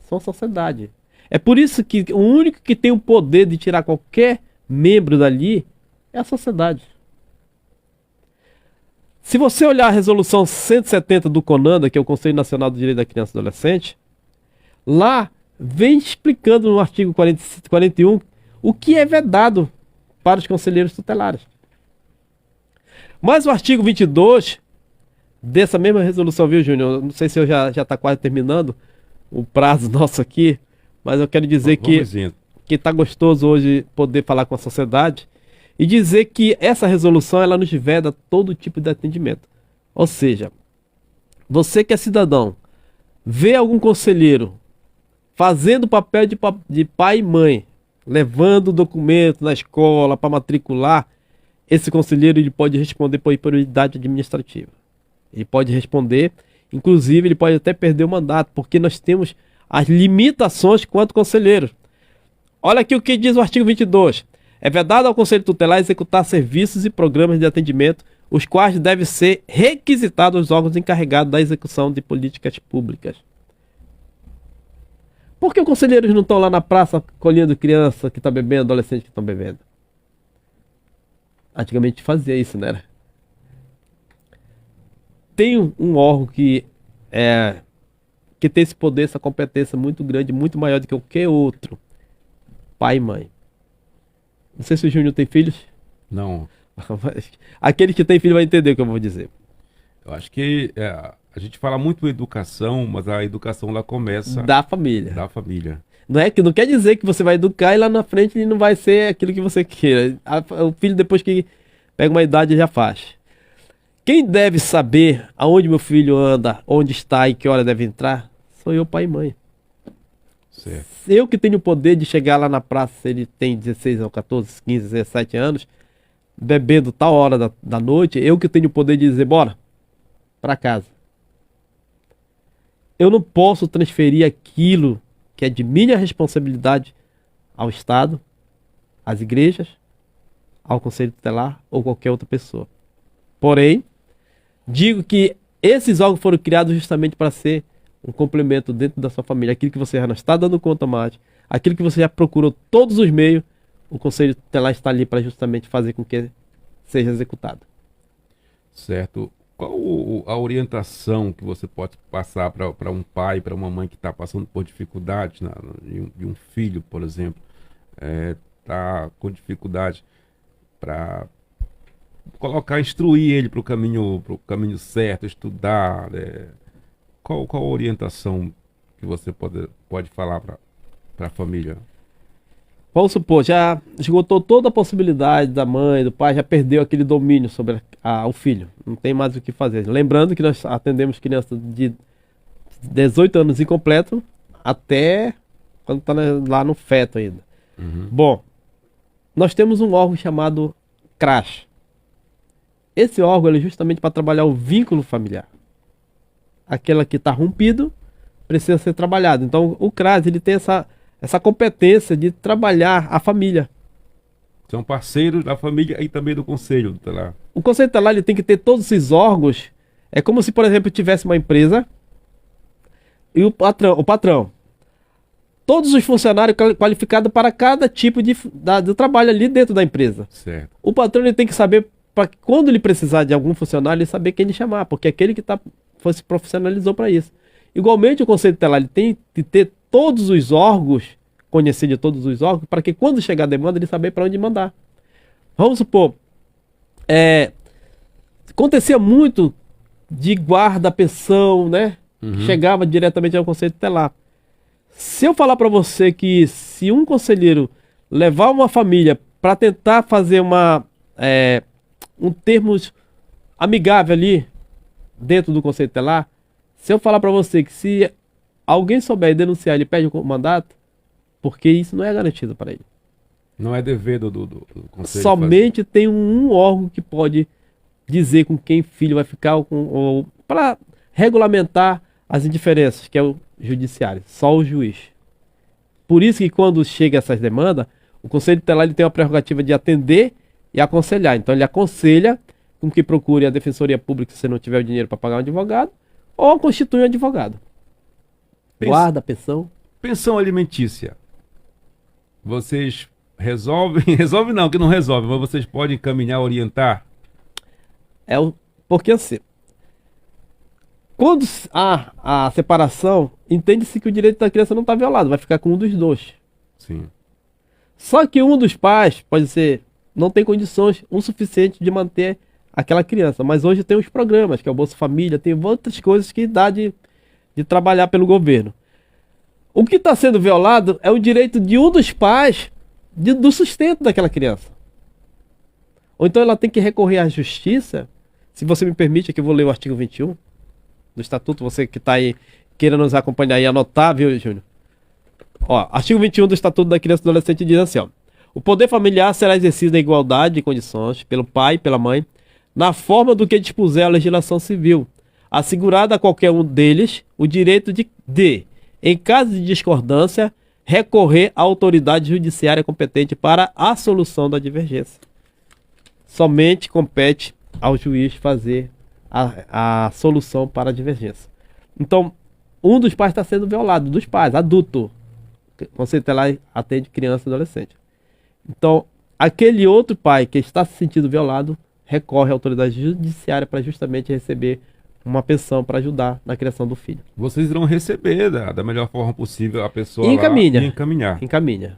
são a sociedade. É por isso que o único que tem o poder de tirar qualquer membro dali é a sociedade. Se você olhar a resolução 170 do CONANDA, que é o Conselho Nacional do Direito da Criança e do Adolescente, lá vem explicando no artigo 41 o que é vedado para os conselheiros tutelares. Mas o artigo 22 dessa mesma resolução, viu, Júnior? Não sei se eu já está quase terminando o prazo nosso aqui, mas eu quero dizer que está gostoso hoje poder falar com a sociedade e dizer que essa resolução ela nos veda todo tipo de atendimento. Ou seja, você que é cidadão, vê algum conselheiro fazendo o papel de pai e mãe, levando documento na escola para matricular, esse conselheiro ele pode responder por prioridade administrativa. Ele pode responder, inclusive ele pode até perder o mandato, porque nós temos as limitações quanto conselheiros. Olha aqui o que diz o artigo 22. É vedado ao Conselho Tutelar executar serviços e programas de atendimento, os quais devem ser requisitados aos órgãos encarregados da execução de políticas públicas. Por que os conselheiros não estão lá na praça colhendo criança que está bebendo, adolescente que estão bebendo? Antigamente fazia isso, né? Tem um órgão que tem esse poder, essa competência muito grande, muito maior do que qualquer outro. Pai e mãe. Não sei se o Júnior tem filhos. Não. Aquele que tem filho vai entender o que eu vou dizer. Eu acho que a gente fala muito em educação, mas a educação lá começa da família. Da família. Não quer dizer que você vai educar e lá na frente ele não vai ser aquilo que você queira. O filho, depois que pega uma idade, já faz. Quem deve saber aonde meu filho anda, onde está e que hora deve entrar, sou eu, pai e mãe. Certo. Eu que tenho o poder de chegar lá na praça, se ele tem 16 ou 14, 15, 17 anos, bebendo tal hora da noite, eu que tenho o poder de dizer, bora, para casa. Eu não posso transferir aquilo que é de minha responsabilidade ao Estado, às igrejas, ao Conselho Tutelar ou qualquer outra pessoa. Porém, digo que esses órgãos foram criados justamente para ser um complemento dentro da sua família. Aquilo que você já não está dando conta mais, aquilo que você já procurou todos os meios, o Conselho Tutelar está ali para justamente fazer com que seja executado. Certo. Qual a orientação que você pode passar para um pai, para uma mãe que está passando por dificuldades de um filho, por exemplo, está com dificuldade para colocar, instruir ele para o caminho certo, estudar, qual a orientação que você pode falar para a família? Vamos supor, já esgotou toda a possibilidade da mãe, do pai, já perdeu aquele domínio sobre o filho. Não tem mais o que fazer. Lembrando que nós atendemos crianças de 18 anos incompleto até quando está lá no feto ainda. Uhum. Bom, nós temos um órgão chamado CRAS. Esse órgão é justamente para trabalhar o vínculo familiar. Aquela que está rompido precisa ser trabalhado. Então o CRAS ele tem essa competência de trabalhar a família. São parceiros da família e também do conselho tutelar. O conselho tutelar ele tem que ter todos esses órgãos. É como se, por exemplo, tivesse uma empresa e o patrão. Todos os funcionários qualificados para cada tipo de trabalho ali dentro da empresa. Certo. O patrão ele tem que saber, para quando ele precisar de algum funcionário, ele saber quem ele chamar, porque é aquele que se profissionalizou para isso. Igualmente, o conselho tutelar ele tem que ter todos os órgãos, conhecer de todos os órgãos, para que quando chegar a demanda, ele saber para onde mandar. Vamos supor, acontecia muito de guarda, pensão, né? Uhum. Chegava diretamente ao conselho tutelar. Se eu falar para você que se um conselheiro levar uma família para tentar fazer um termo amigável ali dentro do conselho tutelar, se eu falar para você que se alguém souber denunciar, ele perde o mandato, porque isso não é garantido para ele. Não é dever do conselho. Somente tem um órgão que pode dizer com quem filho vai ficar para regulamentar as indiferenças, que é o judiciário, só o juiz. Por isso que quando chega essas demandas, o conselho tutelar ele tem a prerrogativa de atender e aconselhar. Então ele aconselha com que procure a defensoria pública se você não tiver o dinheiro para pagar um advogado, ou constitui um advogado. Guarda, pensão. Pensão alimentícia. Vocês resolvem? Resolve não, que não resolve, mas vocês podem encaminhar, orientar? Porque assim, quando há a separação, entende-se que o direito da criança não está violado, vai ficar com um dos dois. Sim. Só que um dos pais, não tem condições o suficiente de manter aquela criança. Mas hoje tem os programas, que é o Bolsa Família, tem outras coisas que dá de trabalhar pelo governo. O que está sendo violado é o direito de um dos pais do sustento daquela criança. Ou então ela tem que recorrer à justiça. Se você me permite, aqui eu vou ler o artigo 21 do Estatuto, você que está aí queira nos acompanhar e anotar, viu, Júnior? Artigo 21 do Estatuto da Criança e do Adolescente diz assim, o poder familiar será exercido em igualdade de condições pelo pai e pela mãe, na forma do que dispuser a legislação civil, assegurado a qualquer um deles o direito de, em caso de discordância, recorrer à autoridade judiciária competente para a solução da divergência. Somente compete ao juiz fazer a solução para a divergência. Então, um dos pais está sendo violado, dos pais, adulto. O conselho tutelar atende criança e adolescente. Então, aquele outro pai que está se sentindo violado recorre à autoridade judiciária para justamente receber uma pensão para ajudar na criação do filho. Vocês irão receber da melhor forma possível a pessoa e encaminha. Lá e encaminhar. Encaminha.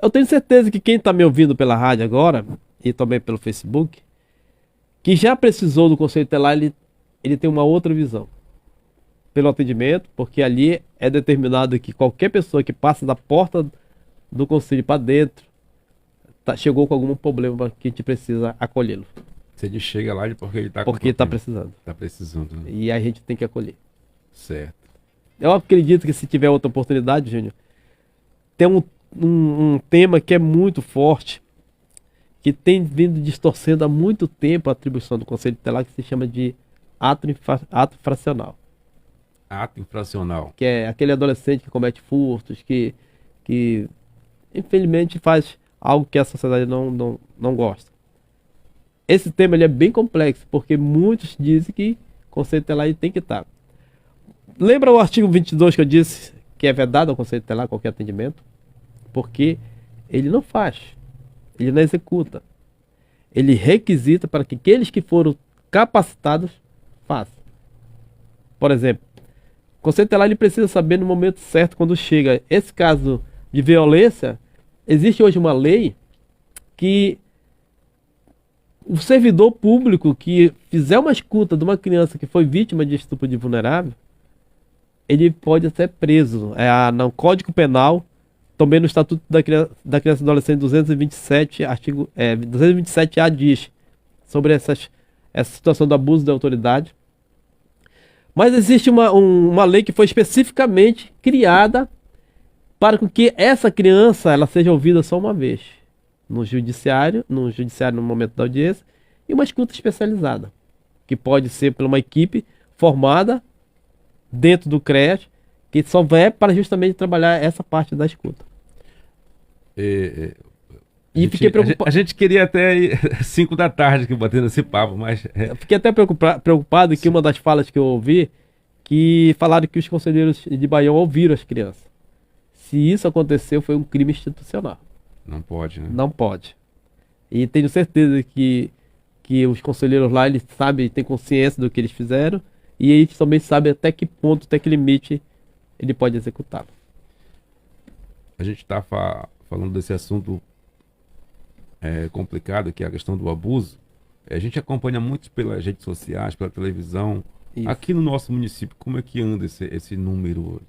Eu tenho certeza que quem está me ouvindo pela rádio agora, e também pelo Facebook, que já precisou do conselho tutelar, ele tem uma outra visão. Pelo atendimento, porque ali é determinado que qualquer pessoa que passa da porta do conselho para dentro, chegou com algum problema que a gente precisa acolhê-lo. Se ele chega lá porque ele está precisando. Está precisando. Né? E a gente tem que acolher. Certo. Eu acredito que se tiver outra oportunidade, Júnior, tem um tema que é muito forte, que tem vindo distorcendo há muito tempo a atribuição do Conselho Tutelar, que se chama de ato infracional. Ato infracional. Que é aquele adolescente que comete furtos, que infelizmente faz algo que a sociedade não gosta. Esse tema ele é bem complexo, porque muitos dizem que o Conselho Tutelar tem que estar. Lembra o artigo 22 que eu disse que é vedado ao Conselho Tutelar qualquer atendimento? Porque ele não faz, ele não executa. Ele requisita para que aqueles que foram capacitados façam. Por exemplo, o conselho tutelar ele precisa saber no momento certo quando chega. Esse caso de violência, existe hoje uma lei que o servidor público que fizer uma escuta de uma criança que foi vítima de estupro de vulnerável, ele pode ser preso. No Código Penal, também no Estatuto da Criança e Adolescente 227, artigo 227A diz sobre essa situação do abuso da autoridade. Mas existe uma lei que foi especificamente criada para que essa criança ela seja ouvida só uma vez no judiciário no momento da audiência, e uma escuta especializada, que pode ser por uma equipe formada dentro do CREAS, que só vai para justamente trabalhar essa parte da escuta. Fiquei preocupado. A gente queria até ir 5 da tarde que batendo esse papo, mas... Eu fiquei até preocupado que uma das falas que eu ouvi, que falaram que os conselheiros de Baião ouviram as crianças. Se isso aconteceu, foi um crime institucional. Não pode, né? Não pode. E tenho certeza que os conselheiros lá, eles sabem, têm consciência do que eles fizeram, e eles também sabem até que ponto, até que limite ele pode executá-lo. A gente está falando desse assunto complicado, que é a questão do abuso. A gente acompanha muito pelas redes sociais, pela televisão. Isso. Aqui no nosso município, como é que anda esse número?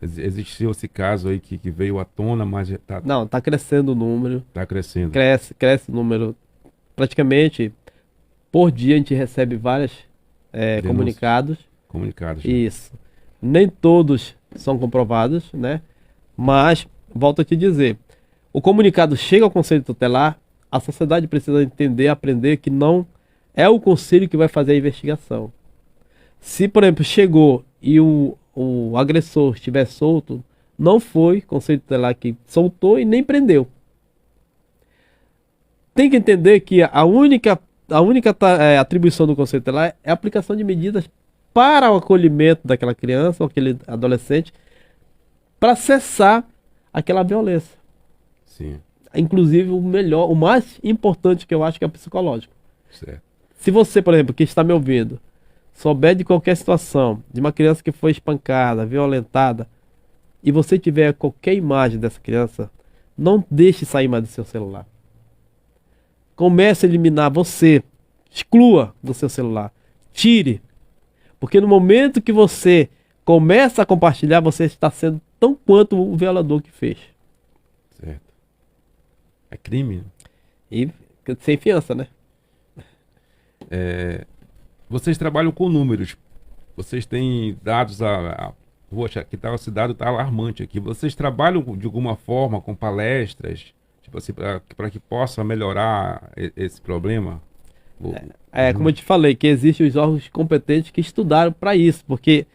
Existiu esse caso aí que veio à tona, mas está... Não, está crescendo o número. Está crescendo. Cresce o número. Praticamente, por dia a gente recebe vários comunicados. Comunicados. Isso. Nem todos são comprovados, né? Mas, volto a te dizer, o comunicado chega ao Conselho Tutelar, a sociedade precisa entender, aprender que não é o Conselho que vai fazer a investigação. Se, por exemplo, chegou e o agressor estiver solto, não foi o Conselho Tutelar que soltou e nem prendeu. Tem que entender que a única atribuição do Conselho Tutelar é a aplicação de medidas para o acolhimento daquela criança ou aquele adolescente, para cessar aquela violência. Sim. Inclusive o mais importante que eu acho que é o psicológico. Certo. Se você, por exemplo, que está me ouvindo, souber de qualquer situação, de uma criança que foi espancada, violentada, e você tiver qualquer imagem dessa criança, não deixe sair mais do seu celular. Comece a eliminar você. Exclua do seu celular. Tire. Porque no momento que você começa a compartilhar, você está sendo tão quanto o violador que fez. Certo. É crime. E sem fiança, né? Vocês trabalham com números. Vocês têm dados poxa, aqui tá, a cidade está alarmante aqui. Vocês trabalham de alguma forma com palestras, tipo assim, para que possa melhorar esse problema? Como eu te falei, que existem os órgãos competentes que estudaram para isso, porque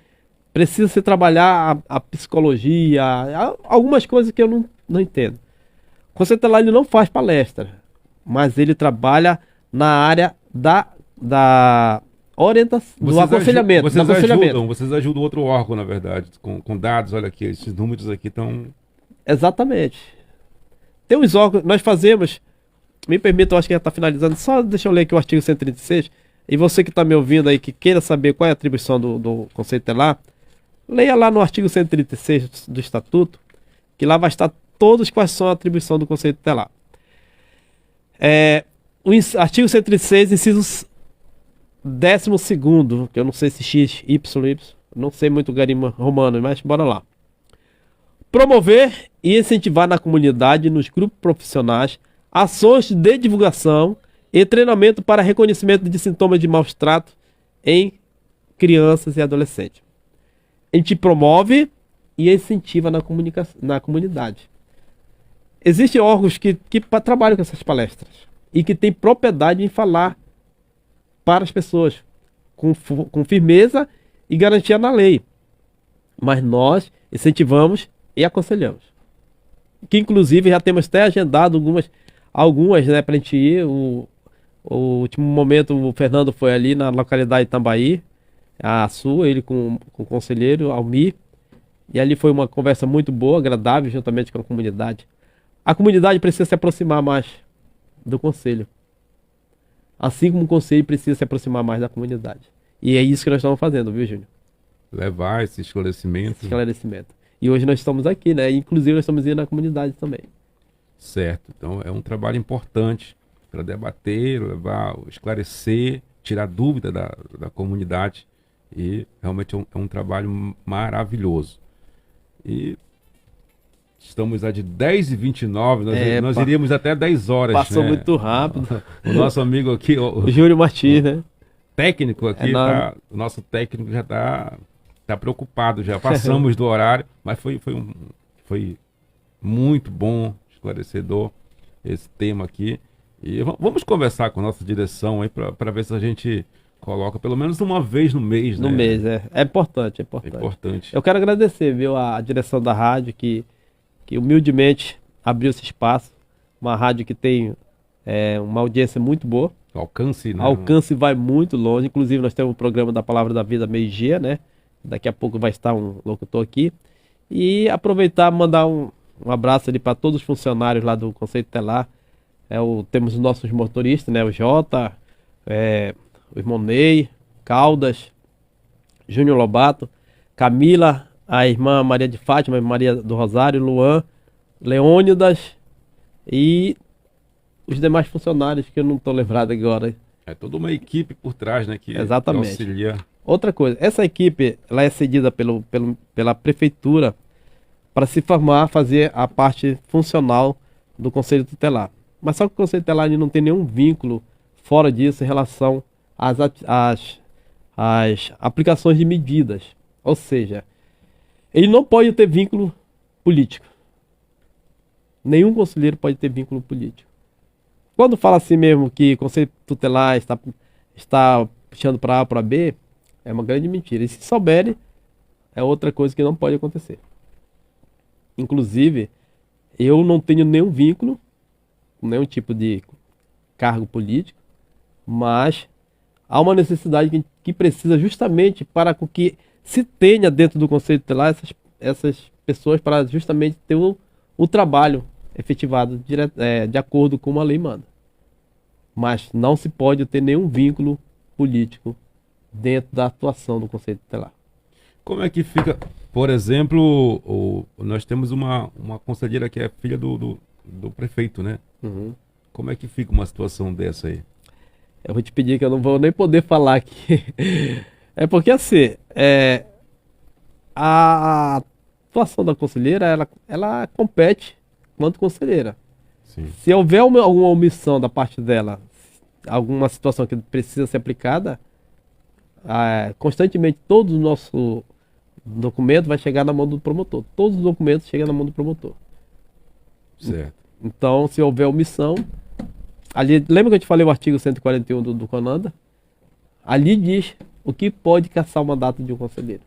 precisa se trabalhar a psicologia, algumas coisas que eu não entendo. O Conselho Tutelar ele não faz palestra, mas ele trabalha na área da orientação, do aconselhamento. Vocês ajudam outro órgão, na verdade, com dados. Olha aqui, esses números aqui estão... Exatamente. Tem uns órgãos, nós fazemos, me permita, eu acho que já está finalizando, só deixa eu ler aqui o artigo 136, e você que está me ouvindo aí, que queira saber qual é a atribuição do Conselho Tutelar, leia lá no artigo 136 do Estatuto, que lá vai estar todos quais são a atribuição do Conselho Tutelar. O artigo 136, inciso 12º, que eu não sei se X, Y, não sei muito garimpo romano, mas bora lá. Promover e incentivar na comunidade e nos grupos profissionais ações de divulgação e treinamento para reconhecimento de sintomas de maus trato em crianças e adolescentes. A gente promove e incentiva na comunidade. Existem órgãos que trabalham com essas palestras e que têm propriedade em falar para as pessoas com firmeza e garantia na lei. Mas nós incentivamos e aconselhamos. Que inclusive já temos até agendado algumas, né, para a gente ir. O último momento o Fernando foi ali na localidade de Tambaí, a sua, ele com o conselheiro Almir, e ali foi uma conversa muito boa, agradável, juntamente com a comunidade. A comunidade precisa se aproximar mais do conselho. assim como o conselho precisa se aproximar mais da comunidade. E é isso que nós estamos fazendo, viu, Júnior? Levar esse esclarecimento. Esclarecimento. E hoje nós estamos aqui, né? Inclusive nós estamos indo na comunidade também. Certo. Então é um trabalho importante para debater, levar, esclarecer, tirar dúvida da comunidade. E realmente é um trabalho maravilhoso. E estamos a de 10h29, nós iríamos até 10 horas. Passou, né? Muito rápido. O nosso amigo aqui, o Júlio Martins, né? Técnico aqui, o nosso técnico já tá preocupado, já passamos do horário, mas foi muito bom, esclarecedor esse tema aqui. E vamos conversar com a nossa direção aí para ver se a gente coloca pelo menos uma vez no mês, né? No mês, é importante, é importante. É importante. Eu quero agradecer, viu, a direção da rádio que humildemente abriu esse espaço, uma rádio que tem uma audiência muito boa. Alcance, né? Alcance vai muito longe. Inclusive, nós temos o programa da Palavra da Vida meio-dia, né? Daqui a pouco vai estar um locutor aqui. E aproveitar e mandar um abraço ali para todos os funcionários lá do Conselho Tutelar. Temos os nossos motoristas, né? O Jota, o irmão Ney, Caldas, Júnior Lobato, Camila, a irmã Maria de Fátima, Maria do Rosário, Luan, Leônidas e os demais funcionários que eu não estou lembrado agora. É toda uma equipe por trás, né? Exatamente. Que auxilia. Outra coisa, essa equipe ela é cedida pela prefeitura para se formar, fazer a parte funcional do Conselho Tutelar. Mas só que o Conselho Tutelar não tem nenhum vínculo fora disso em relação às aplicações de medidas. Ou seja, ele não pode ter vínculo político. Nenhum conselheiro pode ter vínculo político. Quando fala assim mesmo que o Conselho Tutelar está puxando para A ou para B, é uma grande mentira. E se souberem, é outra coisa que não pode acontecer. Inclusive, eu não tenho nenhum vínculo, nenhum tipo de cargo político, mas há uma necessidade que precisa justamente para que se tenha dentro do Conselho Tutelar essas pessoas para justamente ter o trabalho efetivado de acordo com a lei manda. Mas não se pode ter nenhum vínculo político dentro da atuação do Conselho Tutelar. Como é que fica, por exemplo, nós temos uma conselheira que é filha do prefeito, né? Uhum. Como é que fica uma situação dessa aí? Eu vou te pedir que eu não vou nem poder falar aqui. É porque assim, a atuação da conselheira, ela compete quanto conselheira. Sim. Se houver alguma omissão da parte dela, alguma situação que precisa ser aplicada, constantemente todo o nosso documento vai chegar na mão do promotor. Todos os documentos chegam na mão do promotor. Certo. Então, se houver omissão, ali, lembra que eu te falei o artigo 141 do CONANDA? Ali diz o que pode cassar o mandato de um conselheiro.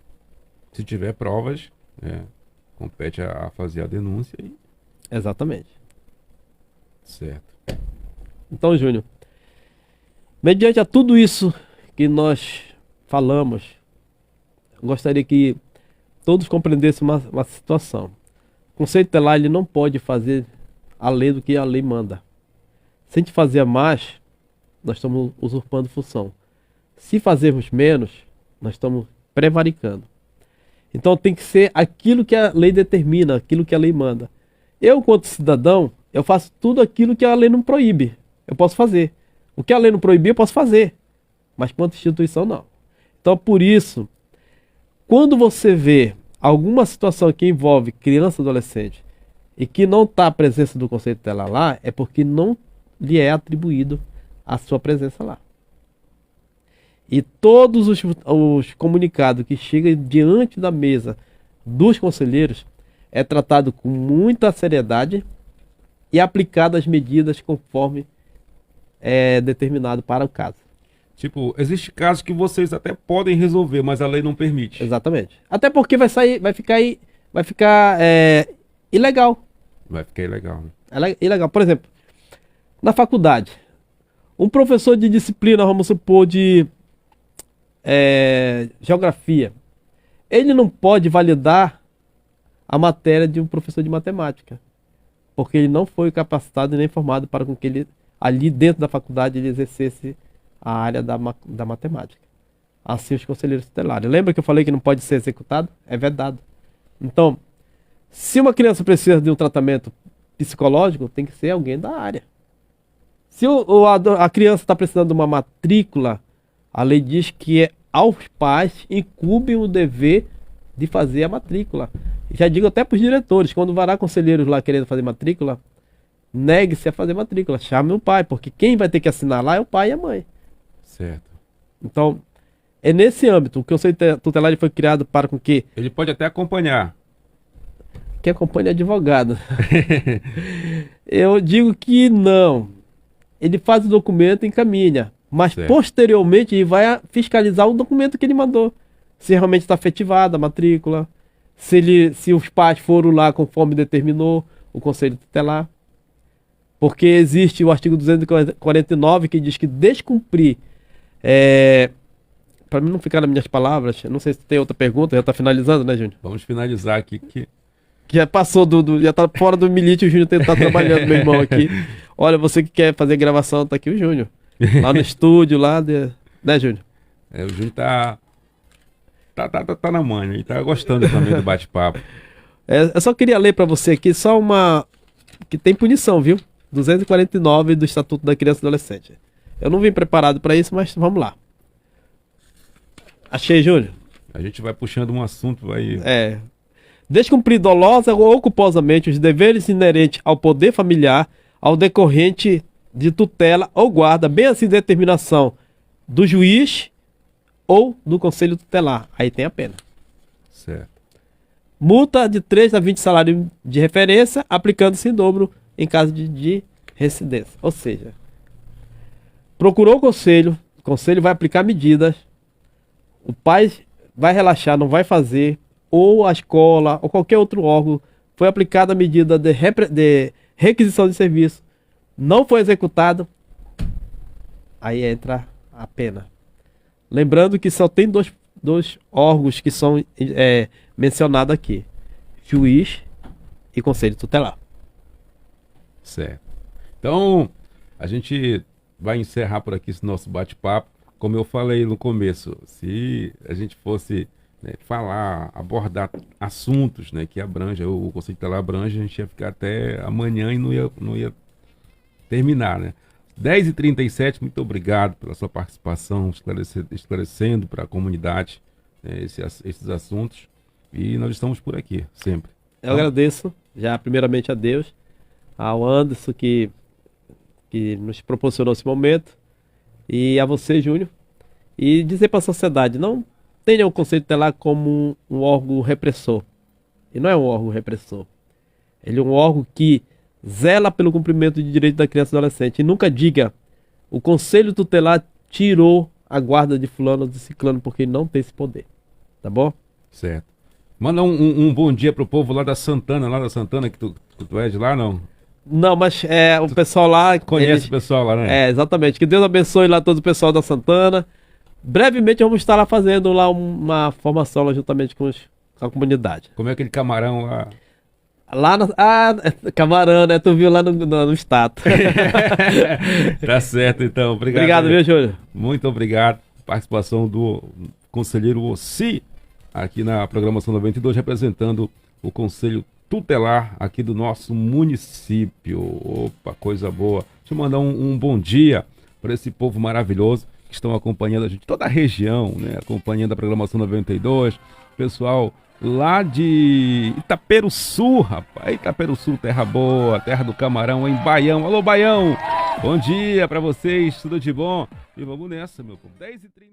Se tiver provas, compete a fazer a denúncia. Exatamente. Certo. Então, Júnior, mediante a tudo isso que nós falamos, gostaria que todos compreendessem uma situação. O Conselho Tutelar ele não pode fazer além do que a lei manda. Se a gente fazer mais, nós estamos usurpando função. Se fazermos menos, nós estamos prevaricando. Então tem que ser aquilo que a lei determina, aquilo que a lei manda. Eu, quanto cidadão, eu faço tudo aquilo que a lei não proíbe. Eu posso fazer. O que a lei não proibir, eu posso fazer. Mas quanto instituição, não. Então, por isso, quando você vê alguma situação que envolve criança e adolescente e que não está a presença do Conselho Tutelar lá, é porque não lhe é atribuído a sua presença lá. E todos os comunicados que chegam diante da mesa dos conselheiros é tratado com muita seriedade e aplicado as medidas conforme é determinado para o caso. Tipo, existe casos que vocês até podem resolver, mas a lei não permite. Exatamente. Até porque vai ficar ilegal. Vai ficar ilegal, né? Ilegal. Por exemplo, na faculdade, um professor de disciplina, vamos supor, de geografia, ele não pode validar a matéria de um professor de matemática, porque ele não foi capacitado e nem formado para com que ele ali dentro da faculdade ele exercesse a área da matemática. Assim os conselheiros tutelares. Lembra que eu falei que não pode ser executado? É vedado. Então, se uma criança precisa de um tratamento psicológico, tem que ser alguém da área. Se a criança está precisando de uma matrícula, a lei diz que aos pais incumbe o dever de fazer a matrícula. Já digo até para os diretores, quando vará conselheiros lá querendo fazer matrícula, negue-se a fazer matrícula, chame o pai, porque quem vai ter que assinar lá é o pai e a mãe. Certo. Então, é nesse âmbito, o conselho tutelar foi criado para com que... Ele pode até acompanhar. Que acompanhe advogado. Eu digo que não. Ele faz o documento e encaminha, mas certo. Posteriormente ele vai fiscalizar o documento que ele mandou. Se realmente está efetivada a matrícula, se os pais foram lá conforme determinou o conselho tutelar. Porque existe o artigo 249 que diz que descumprir, para mim não ficar nas minhas palavras, eu não sei se tem outra pergunta, já está finalizando, né, Júnior? Vamos finalizar aqui. Que já passou já está fora do milite, o Júnior está trabalhando, meu irmão, aqui. Olha, você que quer fazer gravação, tá aqui o Júnior. Lá no estúdio, né, Júnior? O Júnior tá na manha, ele tá gostando também do bate-papo. Eu só queria ler para você aqui só que tem punição, viu? 249 do Estatuto da Criança e Adolescente. Eu não vim preparado para isso, mas vamos lá. Achei, Júnior? A gente vai puxando um assunto, vai... Descumprir dolosa ou culposamente os deveres inerentes ao poder familiar ao decorrente de tutela ou guarda, bem assim determinação do juiz ou do conselho tutelar. Aí tem a pena. Certo. Multa de 3 a 20 salários de referência, aplicando-se em dobro em caso de residência. Ou seja, procurou o conselho vai aplicar medidas, o pai vai relaxar, não vai fazer, ou a escola, ou qualquer outro órgão, foi aplicada a medida de requisição de serviço, não foi executado, aí entra a pena. Lembrando que só tem dois órgãos que são mencionados aqui: juiz e conselho tutelar. Certo. Então, a gente vai encerrar por aqui esse nosso bate-papo. Como eu falei no começo, se a gente fosse falar, abordar assuntos que abrange, o conselho tutelar abrange, a gente ia ficar até amanhã e não ia terminar, né? 10h37, muito obrigado pela sua participação, esclarecendo para a comunidade esses assuntos. E nós estamos por aqui, sempre. Eu agradeço, já primeiramente a Deus, ao Anderson que nos proporcionou esse momento, e a você, Júnior, e dizer para a sociedade, não tenha o conselho tutelar como um órgão repressor. E não é um órgão repressor. Ele é um órgão que zela pelo cumprimento de direitos da criança e do adolescente. E nunca diga, o conselho tutelar tirou a guarda de fulano ou de ciclano, porque ele não tem esse poder. Tá bom? Certo. Manda um bom dia pro povo lá da Santana, que tu é de lá, não? Não, mas o pessoal lá... Conhece o pessoal lá, né? Exatamente. Que Deus abençoe lá todo o pessoal da Santana. Brevemente vamos estar lá fazendo lá uma formação lá juntamente com a comunidade. Como é aquele camarão lá? Lá camarão, né? Tu viu lá no status. Tá certo, então. Obrigado, viu, Júlio? Muito obrigado. Participação do conselheiro Ossi, aqui na programação 92, representando o conselho tutelar aqui do nosso município. Opa, coisa boa. Deixa eu mandar um bom dia para esse povo maravilhoso que estão acompanhando a gente, toda a região, né? Acompanhando a programação 92. Pessoal lá de Itaperuçu, rapaz. Itaperuçu, terra boa, terra do camarão, em Baião. Alô, Baião! Bom dia para vocês, tudo de bom? E vamos nessa, meu povo. 10h30.